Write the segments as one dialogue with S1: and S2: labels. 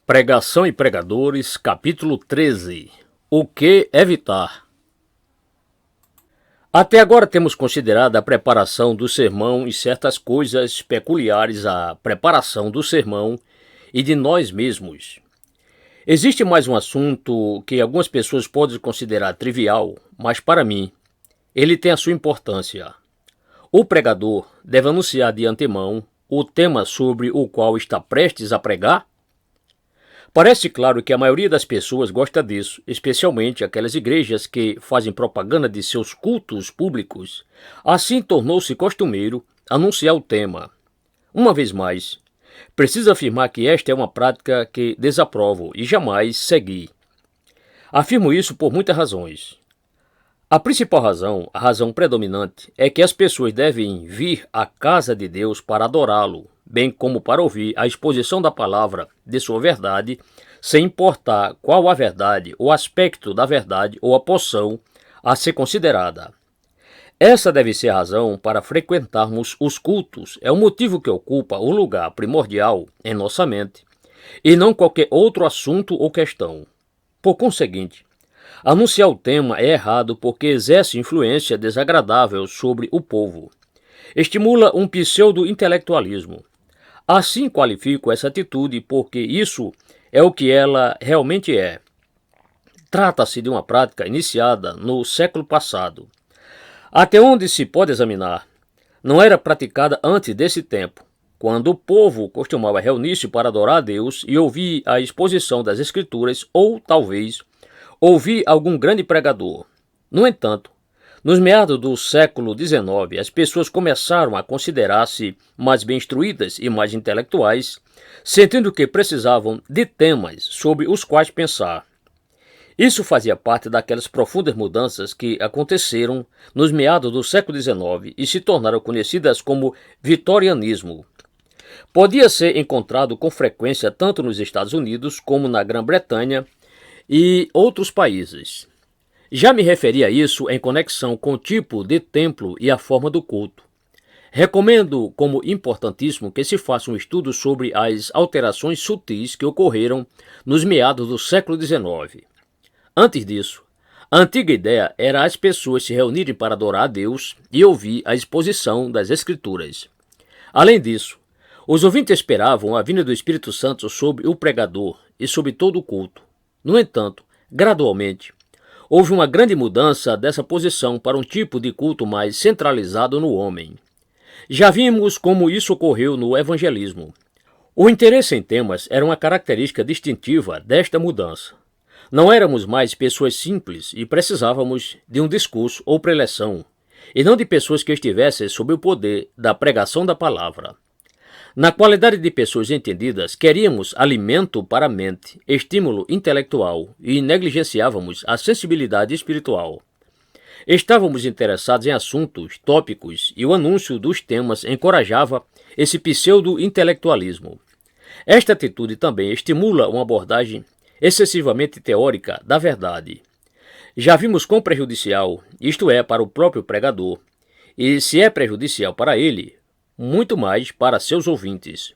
S1: Pregação e Pregadores, capítulo 13. O que evitar? Até agora temos considerado a preparação do sermão e certas coisas peculiares à preparação do sermão e de nós mesmos. Existe mais um assunto que algumas pessoas podem considerar trivial, mas para mim, ele tem a sua importância. O pregador deve anunciar de antemão o tema sobre o qual está prestes a pregar? Parece claro que a maioria das pessoas gosta disso, especialmente aquelas igrejas que fazem propaganda de seus cultos públicos. Assim tornou-se costumeiro anunciar o tema. Uma vez mais, preciso afirmar que esta é uma prática que desaprovo e jamais segui. Afirmo isso por muitas razões. A principal razão, a razão predominante, é que as pessoas devem vir à casa de Deus para adorá-lo, bem como para ouvir a exposição da palavra de sua verdade, sem importar qual a verdade, o aspecto da verdade ou a porção a ser considerada. Essa deve ser a razão para frequentarmos os cultos, é o motivo que ocupa o lugar primordial em nossa mente, e não qualquer outro assunto ou questão. Por conseguinte, anunciar o tema é errado porque exerce influência desagradável sobre o povo. Estimula um pseudo-intelectualismo. Assim qualifico essa atitude porque isso é o que ela realmente é. Trata-se de uma prática iniciada no século passado. Até onde se pode examinar, não era praticada antes desse tempo, quando o povo costumava reunir-se para adorar a Deus e ouvir a exposição das Escrituras ou, talvez, ouvir algum grande pregador. No entanto, nos meados do século XIX, as pessoas começaram a considerar-se mais bem instruídas e mais intelectuais, sentindo que precisavam de temas sobre os quais pensar. Isso fazia parte daquelas profundas mudanças que aconteceram nos meados do século XIX e se tornaram conhecidas como vitorianismo. Podia ser encontrado com frequência tanto nos Estados Unidos como na Grã-Bretanha e outros países. Já me referi a isso em conexão com o tipo de templo e a forma do culto. Recomendo como importantíssimo que se faça um estudo sobre as alterações sutis que ocorreram nos meados do século XIX. Antes disso, a antiga ideia era as pessoas se reunirem para adorar a Deus e ouvir a exposição das Escrituras. Além disso, os ouvintes esperavam a vinda do Espírito Santo sobre o pregador e sobre todo o culto. No entanto, gradualmente, houve uma grande mudança dessa posição para um tipo de culto mais centralizado no homem. Já vimos como isso ocorreu no evangelismo. O interesse em temas era uma característica distintiva desta mudança. Não éramos mais pessoas simples e precisávamos de um discurso ou preleção, e não de pessoas que estivessem sob o poder da pregação da palavra. Na qualidade de pessoas entendidas, queríamos alimento para a mente, estímulo intelectual e negligenciávamos a sensibilidade espiritual. Estávamos interessados em assuntos, tópicos e o anúncio dos temas encorajava esse pseudo-intelectualismo. Esta atitude também estimula uma abordagem excessivamente teórica da verdade. Já vimos quão prejudicial isto é para o próprio pregador, e se é prejudicial para ele, muito mais para seus ouvintes.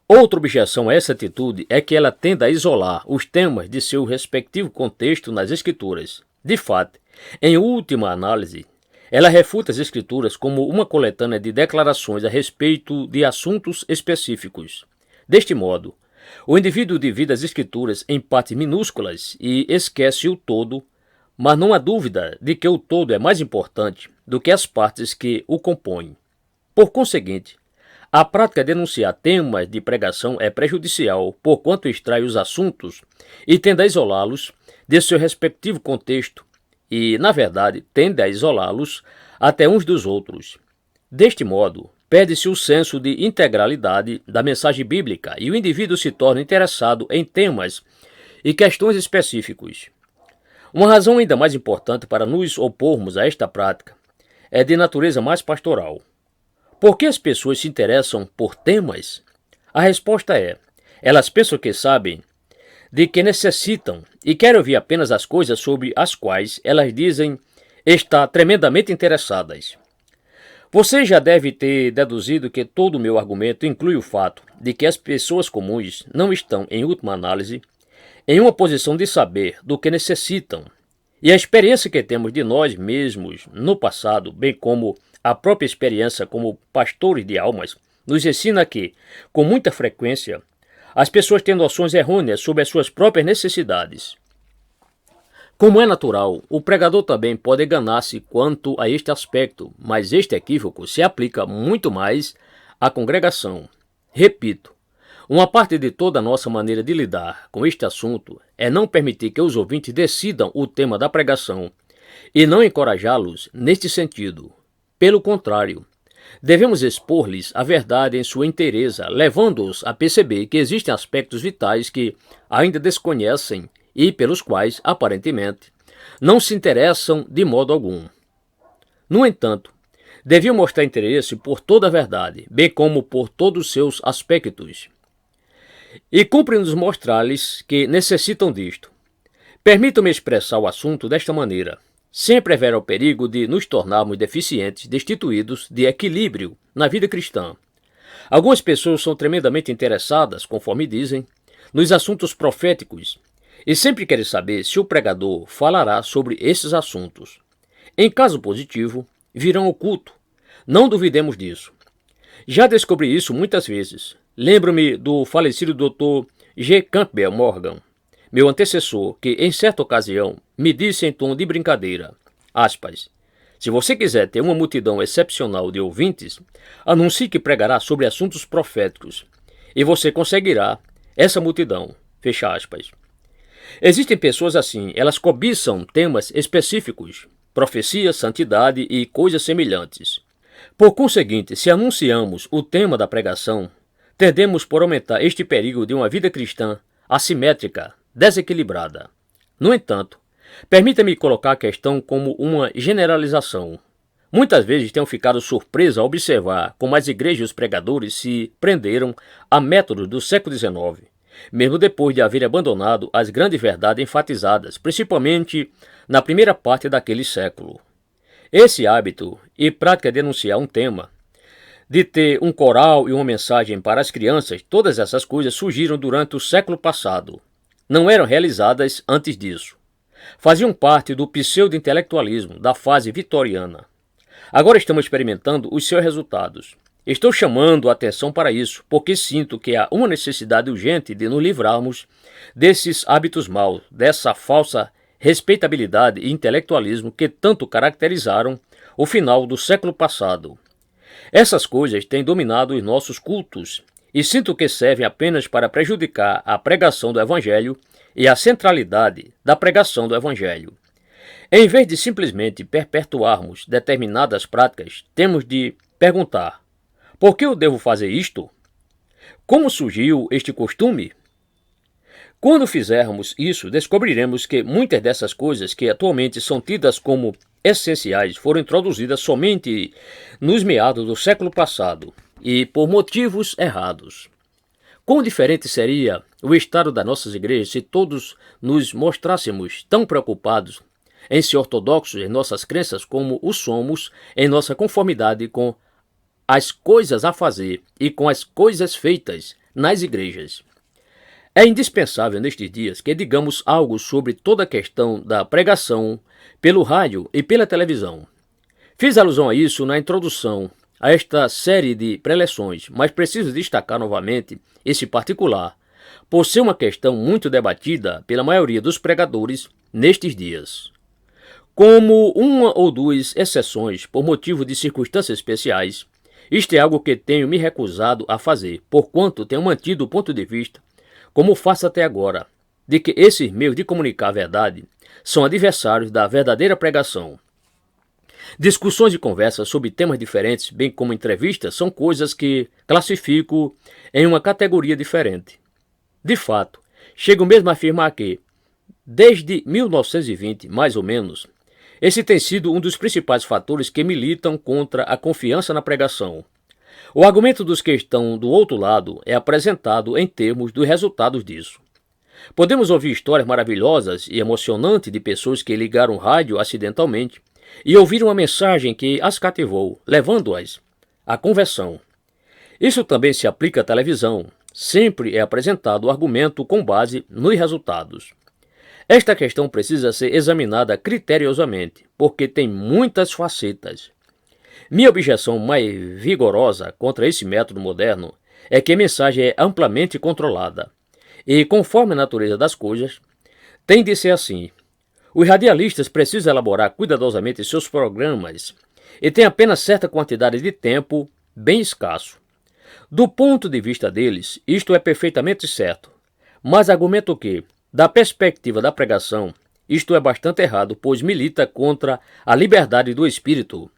S1: Outra objeção a essa atitude é que ela tende a isolar os temas de seu respectivo contexto nas Escrituras. De fato, em última análise, ela refuta as Escrituras como uma coletânea de declarações a respeito de assuntos específicos. Deste modo, o indivíduo divide as Escrituras em partes minúsculas e esquece o todo, mas não há dúvida de que o todo é mais importante do que as partes que o compõem. Por conseguinte, a prática de enunciar temas de pregação é prejudicial, porquanto extrai os assuntos e tende a isolá-los de seu respectivo contexto e, na verdade, tende a isolá-los até uns dos outros. Deste modo, perde-se o senso de integralidade da mensagem bíblica e o indivíduo se torna interessado em temas e questões específicos. Uma razão ainda mais importante para nos opormos a esta prática é de natureza mais pastoral. Por que as pessoas se interessam por temas? A resposta é: elas pensam que sabem de que necessitam e querem ouvir apenas as coisas sobre as quais elas dizem estar tremendamente interessadas. Você já deve ter deduzido que todo o meu argumento inclui o fato de que as pessoas comuns não estão, em última análise, em uma posição de saber do que necessitam. E a experiência que temos de nós mesmos no passado, bem como a própria experiência como pastores de almas, nos ensina que, com muita frequência, as pessoas têm noções errôneas sobre as suas próprias necessidades. Como é natural, o pregador também pode enganar-se quanto a este aspecto, mas este equívoco se aplica muito mais à congregação. Repito, uma parte de toda a nossa maneira de lidar com este assunto é não permitir que os ouvintes decidam o tema da pregação e não encorajá-los neste sentido. Pelo contrário, devemos expor-lhes a verdade em sua inteireza, levando-os a perceber que existem aspectos vitais que ainda desconhecem e pelos quais, aparentemente, não se interessam de modo algum. No entanto, deviam mostrar interesse por toda a verdade, bem como por todos os seus aspectos. E cumpre-nos mostrar-lhes que necessitam disto. Permitam-me expressar o assunto desta maneira. Sempre haverá o perigo de nos tornarmos deficientes, destituídos de equilíbrio na vida cristã. Algumas pessoas são tremendamente interessadas, conforme dizem, nos assuntos proféticos, e sempre querem saber se o pregador falará sobre esses assuntos. Em caso positivo, virão ao culto. Não duvidemos disso. Já descobri isso muitas vezes. Lembro-me do falecido Dr. G. Campbell Morgan, meu antecessor, que em certa ocasião me disse em tom de brincadeira, aspas, se você quiser ter uma multidão excepcional de ouvintes, anuncie que pregará sobre assuntos proféticos, e você conseguirá essa multidão, fecha aspas. Existem pessoas assim, elas cobiçam temas específicos, profecia, santidade e coisas semelhantes. Por conseguinte, se anunciamos o tema da pregação, tendemos por aumentar este perigo de uma vida cristã assimétrica, desequilibrada. No entanto, permita-me colocar a questão como uma generalização. Muitas vezes tenho ficado surpreso ao observar como as igrejas e os pregadores se prenderam a métodos do século XIX, mesmo depois de haverem abandonado as grandes verdades enfatizadas, principalmente na primeira parte daquele século. Esse hábito e prática de anunciar um tema, de ter um coral e uma mensagem para as crianças, todas essas coisas surgiram durante o século passado. Não eram realizadas antes disso. Faziam parte do pseudo-intelectualismo da fase vitoriana. Agora estamos experimentando os seus resultados. Estou chamando a atenção para isso, porque sinto que há uma necessidade urgente de nos livrarmos desses hábitos maus, dessa falsa respeitabilidade e intelectualismo que tanto caracterizaram o final do século passado. Essas coisas têm dominado os nossos cultos e sinto que servem apenas para prejudicar a pregação do Evangelho e a centralidade da pregação do Evangelho. Em vez de simplesmente perpetuarmos determinadas práticas, temos de perguntar: por que eu devo fazer isto? Como surgiu este costume? Quando fizermos isso, descobriremos que muitas dessas coisas que atualmente são tidas como essenciais foram introduzidas somente nos meados do século passado e por motivos errados. Quão diferente seria o estado das nossas igrejas se todos nos mostrássemos tão preocupados em ser ortodoxos em nossas crenças como o somos em nossa conformidade com as coisas a fazer e com as coisas feitas nas igrejas. É indispensável nestes dias que digamos algo sobre toda a questão da pregação pelo rádio e pela televisão. Fiz alusão a isso na introdução a esta série de preleções, mas preciso destacar novamente esse particular, por ser uma questão muito debatida pela maioria dos pregadores nestes dias. Como uma ou duas exceções por motivo de circunstâncias especiais, isto é algo que tenho me recusado a fazer, porquanto tenho mantido o ponto de vista, como faço até agora, de que esses meios de comunicar a verdade são adversários da verdadeira pregação. Discussões e conversas sobre temas diferentes, bem como entrevistas, são coisas que classifico em uma categoria diferente. De fato, chego mesmo a afirmar que, desde 1920, mais ou menos, esse tem sido um dos principais fatores que militam contra a confiança na pregação. O argumento dos que estão do outro lado é apresentado em termos dos resultados disso. Podemos ouvir histórias maravilhosas e emocionantes de pessoas que ligaram rádio acidentalmente e ouviram uma mensagem que as cativou, levando-as à conversão. Isso também se aplica à televisão. Sempre é apresentado o argumento com base nos resultados. Esta questão precisa ser examinada criteriosamente, porque tem muitas facetas. Minha objeção mais vigorosa contra esse método moderno é que a mensagem é amplamente controlada. E, conforme a natureza das coisas, tem de ser assim. Os radialistas precisam elaborar cuidadosamente seus programas e têm apenas certa quantidade de tempo, bem escasso. Do ponto de vista deles, isto é perfeitamente certo. Mas argumento que, da perspectiva da pregação, isto é bastante errado, pois milita contra a liberdade do espírito.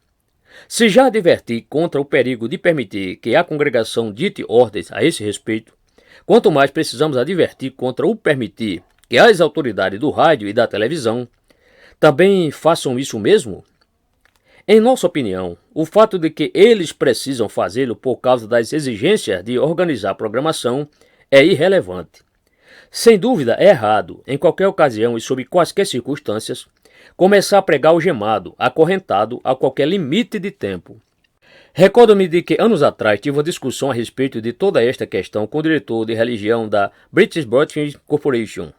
S1: Se já adverti contra o perigo de permitir que a congregação dite ordens a esse respeito, quanto mais precisamos advertir contra o permitir que as autoridades do rádio e da televisão também façam isso mesmo. Em nossa opinião, o fato de que eles precisam fazê-lo por causa das exigências de organizar a programação é irrelevante. Sem dúvida, é errado, em qualquer ocasião e sob quaisquer circunstâncias, começar a pregar algemado, acorrentado a qualquer limite de tempo. Recordo-me de que anos atrás tive uma discussão a respeito de toda esta questão com o diretor de religião da British Broadcasting Corporation,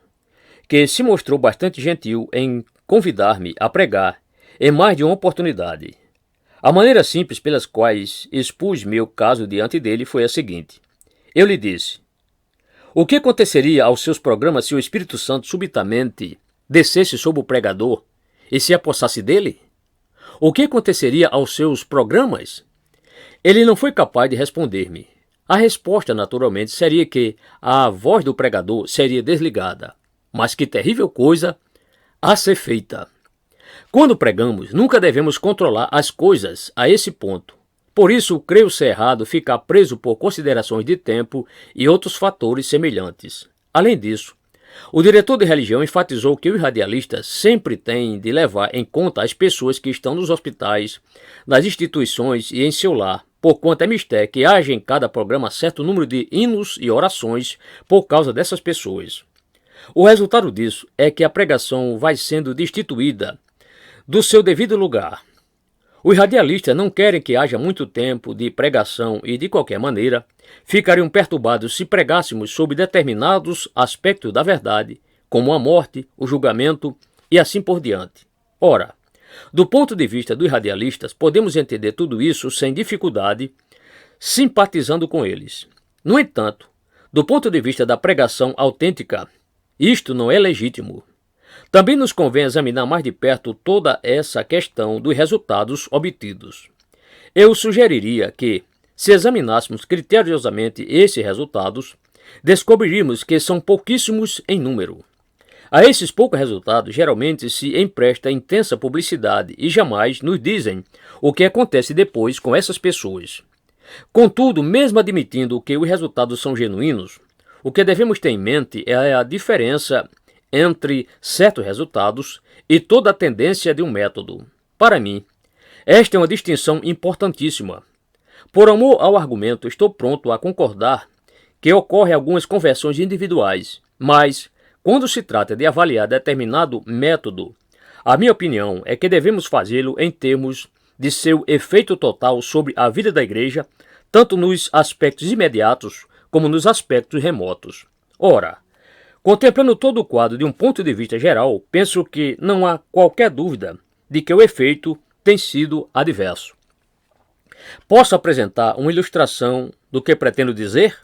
S1: que se mostrou bastante gentil em convidar-me a pregar em mais de uma oportunidade. A maneira simples pelas quais expus meu caso diante dele foi a seguinte. Eu lhe disse: o que aconteceria aos seus programas se o Espírito Santo subitamente descesse sobre o pregador e se apossasse dele? O que aconteceria aos seus programas? Ele não foi capaz de responder-me. A resposta, naturalmente, seria que a voz do pregador seria desligada. Mas que terrível coisa a ser feita! Quando pregamos, nunca devemos controlar as coisas a esse ponto. Por isso, creio ser errado ficar preso por considerações de tempo e outros fatores semelhantes. Além disso, o diretor de religião enfatizou que os radialistas sempre têm de levar em conta as pessoas que estão nos hospitais, nas instituições e em seu lar, porquanto é mister que haja em cada programa certo número de hinos e orações por causa dessas pessoas. O resultado disso é que a pregação vai sendo destituída do seu devido lugar. Os radialistas não querem que haja muito tempo de pregação e, de qualquer maneira, ficariam perturbados se pregássemos sobre determinados aspectos da verdade, como a morte, o julgamento e assim por diante. Ora, do ponto de vista dos radialistas, podemos entender tudo isso sem dificuldade, simpatizando com eles. No entanto, do ponto de vista da pregação autêntica, isto não é legítimo. Também nos convém examinar mais de perto toda essa questão dos resultados obtidos. Eu sugeriria que, se examinássemos criteriosamente esses resultados, descobriríamos que são pouquíssimos em número. A esses poucos resultados geralmente se empresta intensa publicidade e jamais nos dizem o que acontece depois com essas pessoas. Contudo, mesmo admitindo que os resultados são genuínos, o que devemos ter em mente é a diferença entre certos resultados e toda a tendência de um método. Para mim, esta é uma distinção importantíssima. Por amor ao argumento, estou pronto a concordar que ocorrem algumas conversões individuais, mas, quando se trata de avaliar determinado método, a minha opinião é que devemos fazê-lo em termos de seu efeito total sobre a vida da igreja, tanto nos aspectos imediatos como nos aspectos remotos. Ora, contemplando todo o quadro de um ponto de vista geral, penso que não há qualquer dúvida de que o efeito tem sido adverso. Posso apresentar uma ilustração do que pretendo dizer?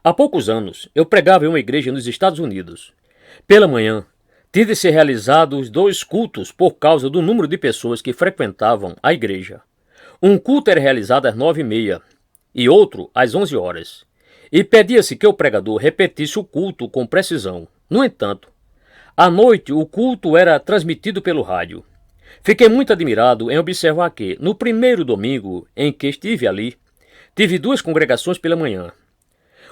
S1: Há poucos anos, eu pregava em uma igreja nos Estados Unidos. Pela manhã, tinham de ser realizados 2 cultos por causa do número de pessoas que frequentavam a igreja. Um culto era realizado às 9h30 e outro às 11 horas. E pedia-se que o pregador repetisse o culto com precisão. No entanto, à noite o culto era transmitido pelo rádio. Fiquei muito admirado em observar que, no primeiro domingo em que estive ali, tive 2 congregações pela manhã.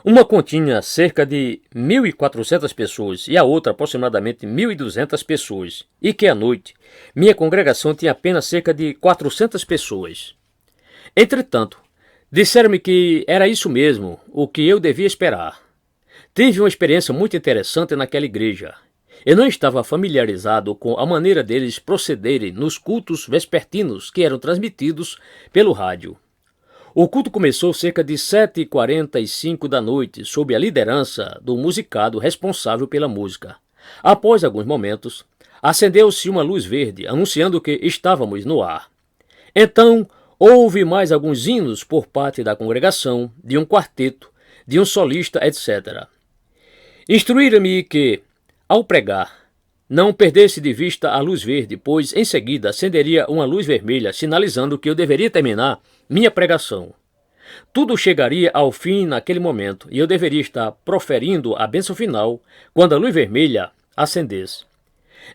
S1: Uma continha cerca de 1.400 pessoas e a outra aproximadamente 1.200 pessoas, e que à noite minha congregação tinha apenas cerca de 400 pessoas. Entretanto, disseram-me que era isso mesmo, o que eu devia esperar. Tive uma experiência muito interessante naquela igreja. Eu não estava familiarizado com a maneira deles procederem nos cultos vespertinos que eram transmitidos pelo rádio. O culto começou cerca de 7h45 da noite, sob a liderança do musicado responsável pela música. Após alguns momentos, acendeu-se uma luz verde, anunciando que estávamos no ar. Então, houve mais alguns hinos por parte da congregação, de um quarteto, de um solista, etc. Instruíram-me que, ao pregar, não perdesse de vista a luz verde, pois em seguida acenderia uma luz vermelha, sinalizando que eu deveria terminar minha pregação. Tudo chegaria ao fim naquele momento e eu deveria estar proferindo a bênção final quando a luz vermelha acendesse.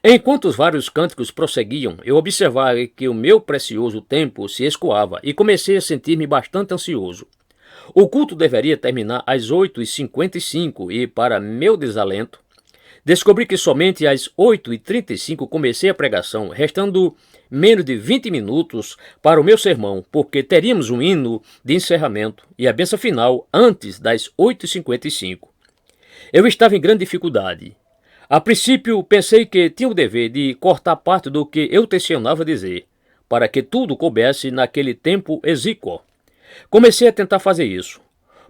S1: Enquanto os vários cânticos prosseguiam, eu observava que o meu precioso tempo se escoava e comecei a sentir-me bastante ansioso. O culto deveria terminar às 8h55 e, para meu desalento, descobri que somente às 8h35 comecei a pregação, restando menos de 20 minutos para o meu sermão, porque teríamos um hino de encerramento e a bênção final antes das 8h55. Eu estava em grande dificuldade. A princípio, pensei que tinha o dever de cortar parte do que eu tencionava dizer, para que tudo coubesse naquele tempo exíguo. Comecei a tentar fazer isso.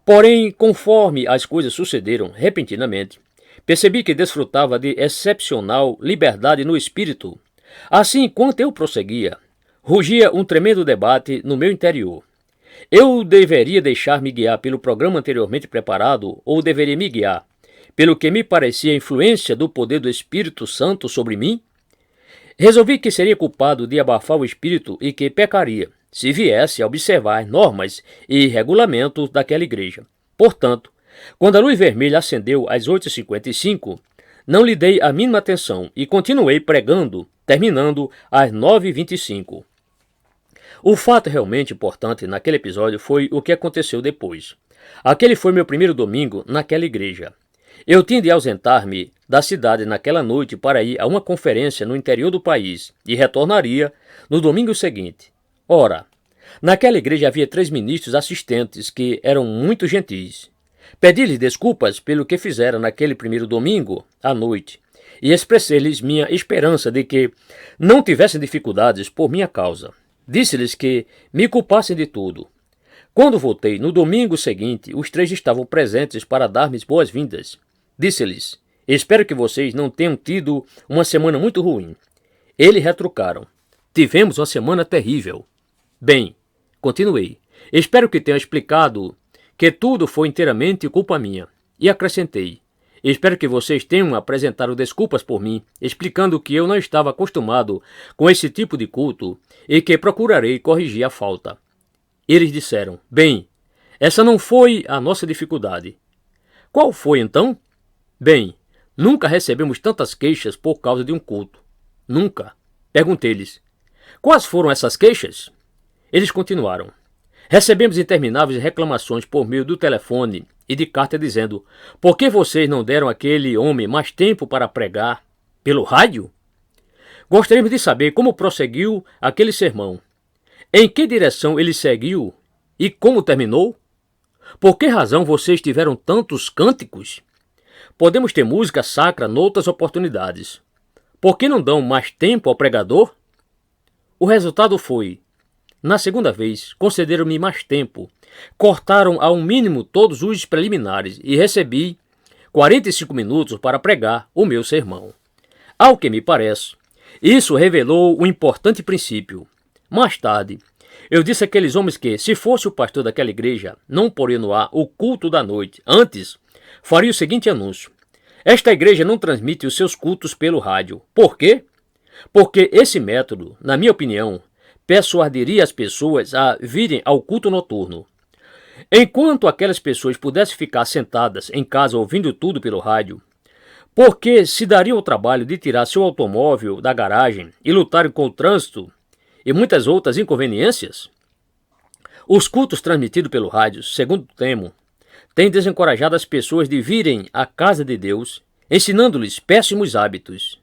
S1: Porém, conforme as coisas sucederam repentinamente, percebi que desfrutava de excepcional liberdade no espírito. Assim, enquanto eu prosseguia, rugia um tremendo debate no meu interior. Eu deveria deixar-me guiar pelo programa anteriormente preparado ou deveria me guiar pelo que me parecia a influência do poder do Espírito Santo sobre mim? Resolvi que seria culpado de abafar o espírito e que pecaria se viesse a observar normas e regulamentos daquela igreja. Portanto, quando a luz vermelha acendeu às 8h55, não lhe dei a mínima atenção e continuei pregando, terminando às 9h25. O fato realmente importante naquele episódio foi o que aconteceu depois. Aquele foi meu primeiro domingo naquela igreja. Eu tinha de ausentar-me da cidade naquela noite para ir a uma conferência no interior do país e retornaria no domingo seguinte. Ora, naquela igreja havia 3 ministros assistentes que eram muito gentis. Pedi-lhes desculpas pelo que fizeram naquele primeiro domingo à noite e expressei-lhes minha esperança de que não tivessem dificuldades por minha causa. Disse-lhes que me culpassem de tudo. Quando voltei no domingo seguinte, os 3 estavam presentes para dar-me boas-vindas. Disse-lhes: espero que vocês não tenham tido uma semana muito ruim. Eles retrucaram: tivemos uma semana terrível. Bem, continuei, espero que tenha explicado que tudo foi inteiramente culpa minha. E acrescentei: espero que vocês tenham apresentado desculpas por mim, explicando que eu não estava acostumado com esse tipo de culto e que procurarei corrigir a falta. Eles disseram: bem, essa não foi a nossa dificuldade. Qual foi então? Bem, nunca recebemos tantas queixas por causa de um culto. Nunca. Perguntei-lhes: quais foram essas queixas? Eles continuaram: recebemos intermináveis reclamações por meio do telefone e de carta dizendo: por que vocês não deram àquele homem mais tempo para pregar? Pelo rádio? Gostaríamos de saber como prosseguiu aquele sermão. Em que direção ele seguiu e como terminou? Por que razão vocês tiveram tantos cânticos? Podemos ter música sacra noutras oportunidades. Por que não dão mais tempo ao pregador? O resultado foi: na segunda vez, concederam-me mais tempo, cortaram ao mínimo todos os preliminares e recebi 45 minutos para pregar o meu sermão. Ao que me parece, isso revelou um importante princípio. Mais tarde, eu disse àqueles homens que, se fosse o pastor daquela igreja, não poria no ar o culto da noite. Antes, faria o seguinte anúncio: esta igreja não transmite os seus cultos pelo rádio. Por quê? Porque esse método, na minha opinião, persuadiria as pessoas a virem ao culto noturno. Enquanto aquelas pessoas pudessem ficar sentadas em casa ouvindo tudo pelo rádio, por que se dariam o trabalho de tirar seu automóvel da garagem e lutarem com o trânsito e muitas outras inconveniências? Os cultos transmitidos pelo rádio, segundo temo, têm desencorajado as pessoas de virem à casa de Deus, ensinando-lhes péssimos hábitos.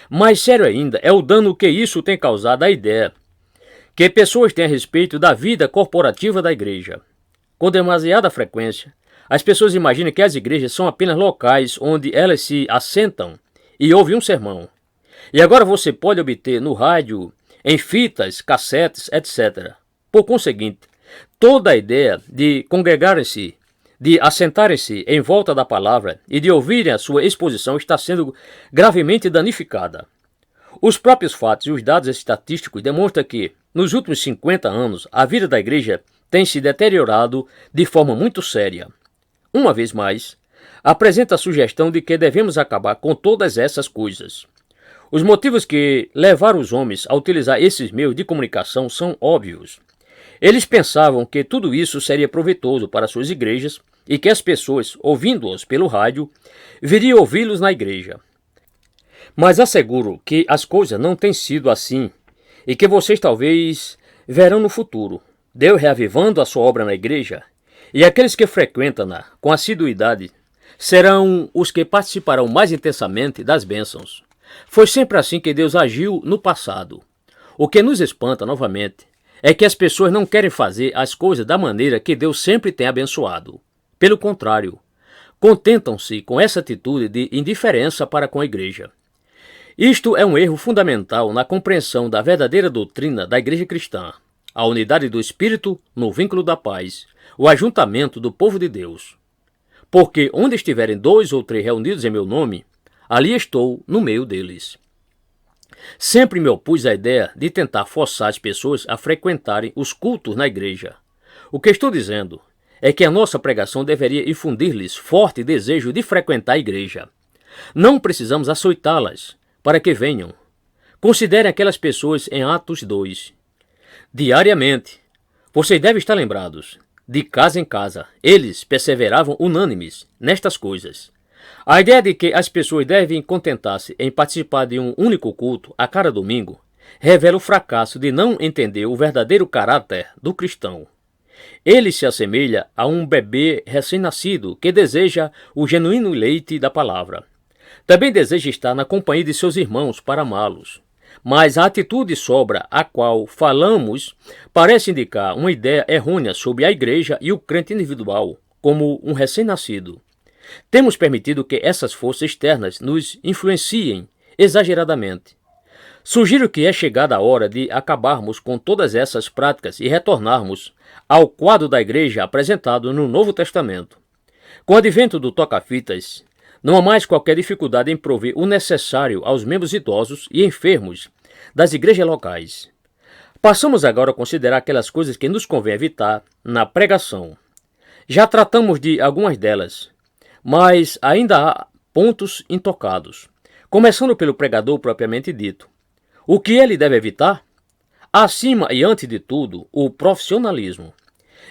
S1: Mais sério ainda é o dano que isso tem causado à ideia que pessoas têm a respeito da vida corporativa da igreja. Com demasiada frequência, as pessoas imaginam que as igrejas são apenas locais onde elas se assentam e ouve um sermão. E agora você pode obter no rádio, em fitas, cassetes, etc. Por conseguinte, toda a ideia de congregarem-se, de assentarem-se em volta da palavra e de ouvirem a sua exposição está sendo gravemente danificada. Os próprios fatos e os dados estatísticos demonstram que, nos últimos 50 anos, a vida da igreja tem se deteriorado de forma muito séria. Uma vez mais, apresenta a sugestão de que devemos acabar com todas essas coisas. Os motivos que levaram os homens a utilizar esses meios de comunicação são óbvios. Eles pensavam que tudo isso seria proveitoso para suas igrejas e que as pessoas, ouvindo-os pelo rádio, viriam ouvi-los na igreja. Mas asseguro que as coisas não têm sido assim e que vocês talvez verão no futuro Deus reavivando a sua obra na igreja, e aqueles que frequentam-na com assiduidade serão os que participarão mais intensamente das bênçãos. Foi sempre assim que Deus agiu no passado. O que nos espanta novamente é que as pessoas não querem fazer as coisas da maneira que Deus sempre tem abençoado. Pelo contrário, contentam-se com essa atitude de indiferença para com a igreja. Isto é um erro fundamental na compreensão da verdadeira doutrina da igreja cristã, a unidade do Espírito no vínculo da paz, o ajuntamento do povo de Deus. Porque onde estiverem 2 ou 3 reunidos em meu nome, ali estou no meio deles. Sempre me opus à ideia de tentar forçar as pessoas a frequentarem os cultos na igreja. O que estou dizendo é que a nossa pregação deveria infundir-lhes forte desejo de frequentar a igreja. Não precisamos açoitá-las para que venham. Considerem aquelas pessoas em Atos 2. Diariamente, vocês devem estar lembrados, de casa em casa, eles perseveravam unânimes nestas coisas. A ideia de que as pessoas devem contentar-se em participar de um único culto a cada domingo revela o fracasso de não entender o verdadeiro caráter do cristão. Ele se assemelha a um bebê recém-nascido que deseja o genuíno leite da palavra. Também deseja estar na companhia de seus irmãos para amá-los. Mas a atitude sobra a qual falamos parece indicar uma ideia errônea sobre a igreja e o crente individual, como um recém-nascido. Temos permitido que essas forças externas nos influenciem exageradamente. Sugiro que é chegada a hora de acabarmos com todas essas práticas e retornarmos ao quadro da igreja apresentado no Novo Testamento. Com o advento do toca-fitas, não há mais qualquer dificuldade em prover o necessário aos membros idosos e enfermos das igrejas locais. Passamos agora a considerar aquelas coisas que nos convém evitar na pregação. Já tratamos de algumas delas, mas ainda há pontos intocados, começando pelo pregador propriamente dito. O que ele deve evitar? Acima e antes de tudo, o profissionalismo.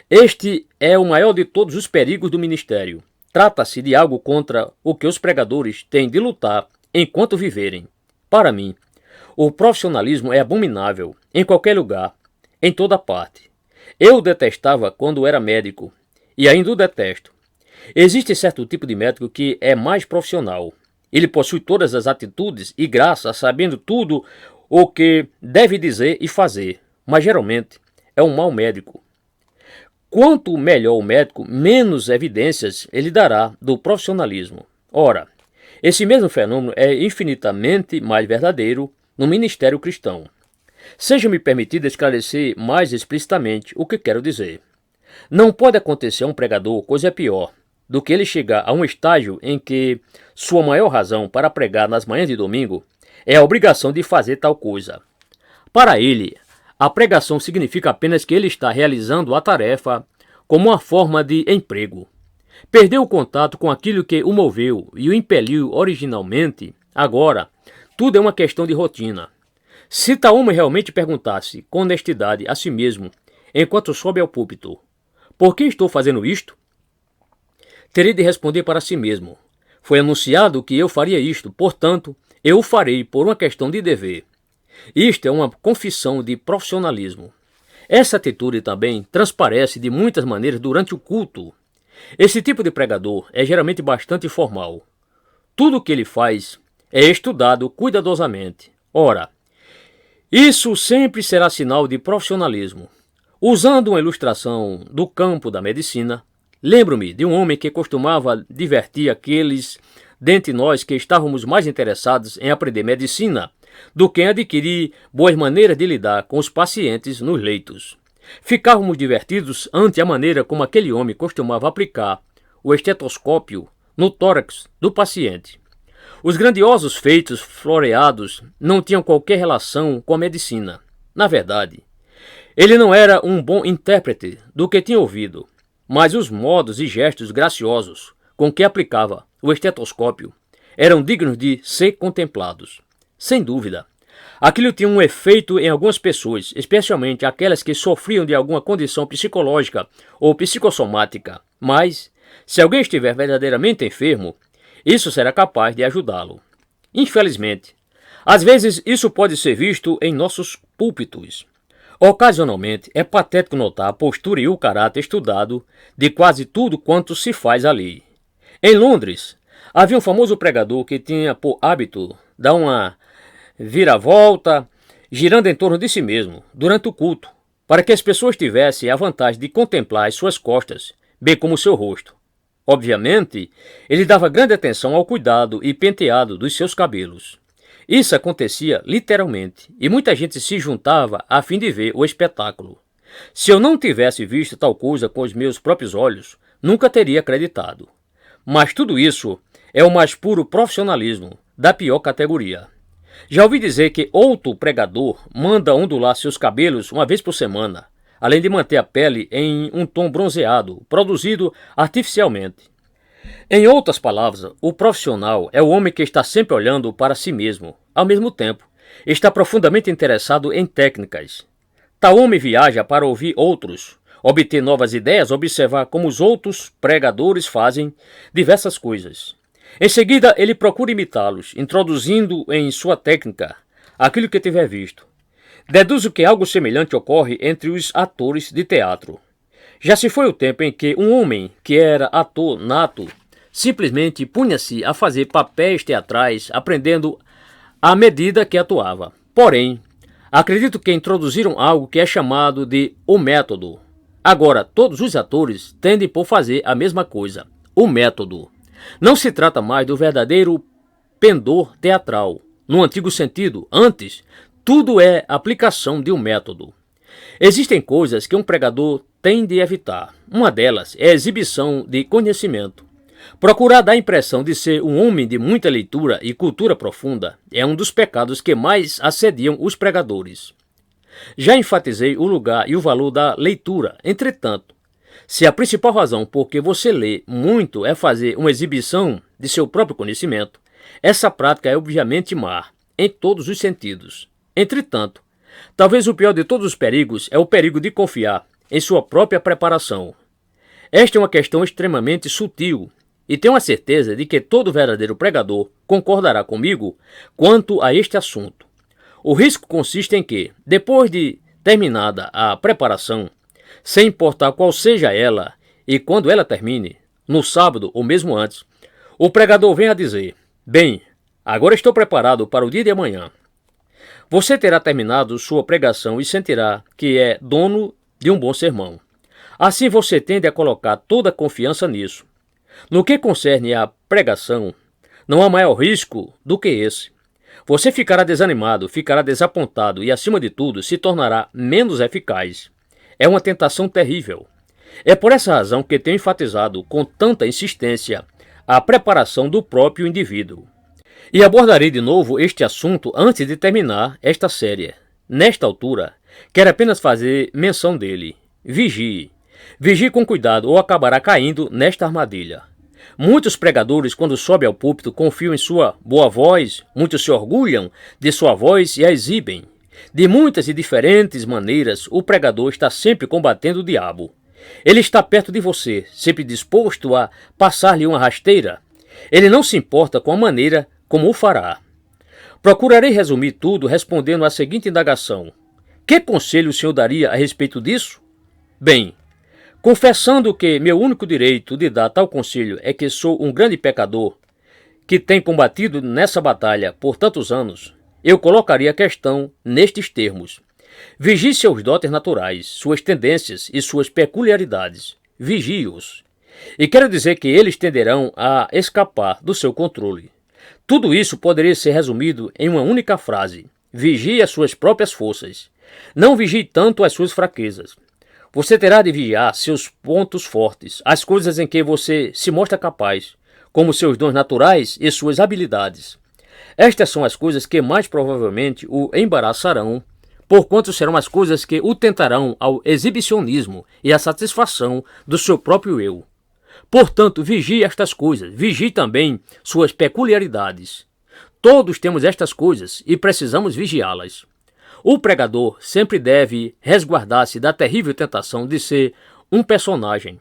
S1: Este é o maior de todos os perigos do ministério. Trata-se de algo contra o que os pregadores têm de lutar enquanto viverem. Para mim, o profissionalismo é abominável em qualquer lugar, em toda parte. Eu o detestava quando era médico, e ainda o detesto. Existe certo tipo de médico que é mais profissional. Ele possui todas as atitudes e graças, sabendo tudo o que deve dizer e fazer, mas geralmente é um mau médico. Quanto melhor o médico, menos evidências ele dará do profissionalismo. Ora, esse mesmo fenômeno é infinitamente mais verdadeiro no ministério cristão. Seja-me permitido esclarecer mais explicitamente o que quero dizer. Não pode acontecer a um pregador coisa pior do que ele chegar a um estágio em que sua maior razão para pregar nas manhãs de domingo é a obrigação de fazer tal coisa. Para ele, a pregação significa apenas que ele está realizando a tarefa como uma forma de emprego. Perdeu o contato com aquilo que o moveu e o impeliu originalmente. Agora, tudo é uma questão de rotina. Se tal homem realmente perguntasse com honestidade a si mesmo, enquanto sobe ao púlpito, por que estou fazendo isto? Teria de responder para si mesmo, foi anunciado que eu faria isto, portanto, eu o farei por uma questão de dever. Isto é uma confissão de profissionalismo. Essa atitude também transparece de muitas maneiras durante o culto. Esse tipo de pregador é geralmente bastante formal. Tudo o que ele faz é estudado cuidadosamente. Ora, isso sempre será sinal de profissionalismo. Usando uma ilustração do campo da medicina, lembro-me de um homem que costumava divertir aqueles dentre nós que estávamos mais interessados em aprender medicina do que em adquirir boas maneiras de lidar com os pacientes nos leitos. Ficávamos divertidos ante a maneira como aquele homem costumava aplicar o estetoscópio no tórax do paciente. Os grandiosos feitos floreados não tinham qualquer relação com a medicina. Na verdade, ele não era um bom intérprete do que tinha ouvido, mas os modos e gestos graciosos com que aplicava o estetoscópio eram dignos de ser contemplados. Sem dúvida, aquilo tinha um efeito em algumas pessoas, especialmente aquelas que sofriam de alguma condição psicológica ou psicossomática, mas, se alguém estiver verdadeiramente enfermo, isso será capaz de ajudá-lo. Infelizmente, às vezes isso pode ser visto em nossos púlpitos. Ocasionalmente, é patético notar a postura e o caráter estudado de quase tudo quanto se faz ali. Em Londres, havia um famoso pregador que tinha por hábito dar uma viravolta, girando em torno de si mesmo, durante o culto, para que as pessoas tivessem a vantagem de contemplar as suas costas, bem como o seu rosto. Obviamente, ele dava grande atenção ao cuidado e penteado dos seus cabelos. Isso acontecia literalmente, e muita gente se juntava a fim de ver o espetáculo. Se eu não tivesse visto tal coisa com os meus próprios olhos, nunca teria acreditado. Mas tudo isso é o mais puro profissionalismo, da pior categoria. Já ouvi dizer que outro pregador manda ondular seus cabelos uma vez por semana, além de manter a pele em um tom bronzeado, produzido artificialmente. Em outras palavras, o profissional é o homem que está sempre olhando para si mesmo. Ao mesmo tempo, está profundamente interessado em técnicas. Tal homem viaja para ouvir outros, obter novas ideias, observar como os outros pregadores fazem diversas coisas. Em seguida, ele procura imitá-los, introduzindo em sua técnica aquilo que tiver visto. Deduzo que algo semelhante ocorre entre os atores de teatro. Já se foi o tempo em que um homem que era ator nato simplesmente punha-se a fazer papéis teatrais, aprendendo à medida que atuava. Porém, acredito que introduziram algo que é chamado de o método. Agora, todos os atores tendem por fazer a mesma coisa, o método. Não se trata mais do verdadeiro pendor teatral, no antigo sentido. Antes, tudo é aplicação de um método. Existem coisas que um pregador tem de evitar. Uma delas é a exibição de conhecimento. Procurar dar a impressão de ser um homem de muita leitura e cultura profunda é um dos pecados que mais assediam os pregadores. Já enfatizei o lugar e o valor da leitura. Entretanto, se a principal razão por que você lê muito é fazer uma exibição de seu próprio conhecimento, essa prática é obviamente má, em todos os sentidos. Entretanto, talvez o pior de todos os perigos é o perigo de confiar em sua própria preparação. Esta é uma questão extremamente sutil, e tenho a certeza de que todo verdadeiro pregador concordará comigo quanto a este assunto. O risco consiste em que, depois de terminada a preparação, sem importar qual seja ela e quando ela termine, no sábado ou mesmo antes, o pregador venha a dizer: bem, agora estou preparado para o dia de amanhã. Você terá terminado sua pregação e sentirá que é dono de um bom sermão. Assim você tende a colocar toda a confiança nisso. No que concerne à pregação, não há maior risco do que esse. Você ficará desanimado, ficará desapontado e, acima de tudo, se tornará menos eficaz. É uma tentação terrível. É por essa razão que tenho enfatizado com tanta insistência a preparação do próprio indivíduo. E abordarei de novo este assunto antes de terminar esta série. Nesta altura, quero apenas fazer menção dele. Vigie. Vigie com cuidado ou acabará caindo nesta armadilha. Muitos pregadores, quando sobem ao púlpito, confiam em sua boa voz, muitos se orgulham de sua voz e a exibem. De muitas e diferentes maneiras, o pregador está sempre combatendo o diabo. Ele está perto de você, sempre disposto a passar-lhe uma rasteira. Ele não se importa com a maneira como o fará. Procurarei resumir tudo respondendo à seguinte indagação: que conselho o senhor daria a respeito disso? Bem, confessando que meu único direito de dar tal conselho é que sou um grande pecador que tem combatido nessa batalha por tantos anos, eu colocaria a questão nestes termos: vigie seus dotes naturais, suas tendências e suas peculiaridades. Vigie-os. E quero dizer que eles tenderão a escapar do seu controle. Tudo isso poderia ser resumido em uma única frase: vigie as suas próprias forças. Não vigie tanto as suas fraquezas. Você terá de vigiar seus pontos fortes, as coisas em que você se mostra capaz, como seus dons naturais e suas habilidades. Estas são as coisas que mais provavelmente o embaraçarão, porquanto serão as coisas que o tentarão ao exibicionismo e à satisfação do seu próprio eu. Portanto, vigie estas coisas, vigie também suas peculiaridades. Todos temos estas coisas e precisamos vigiá-las. O pregador sempre deve resguardar-se da terrível tentação de ser um personagem.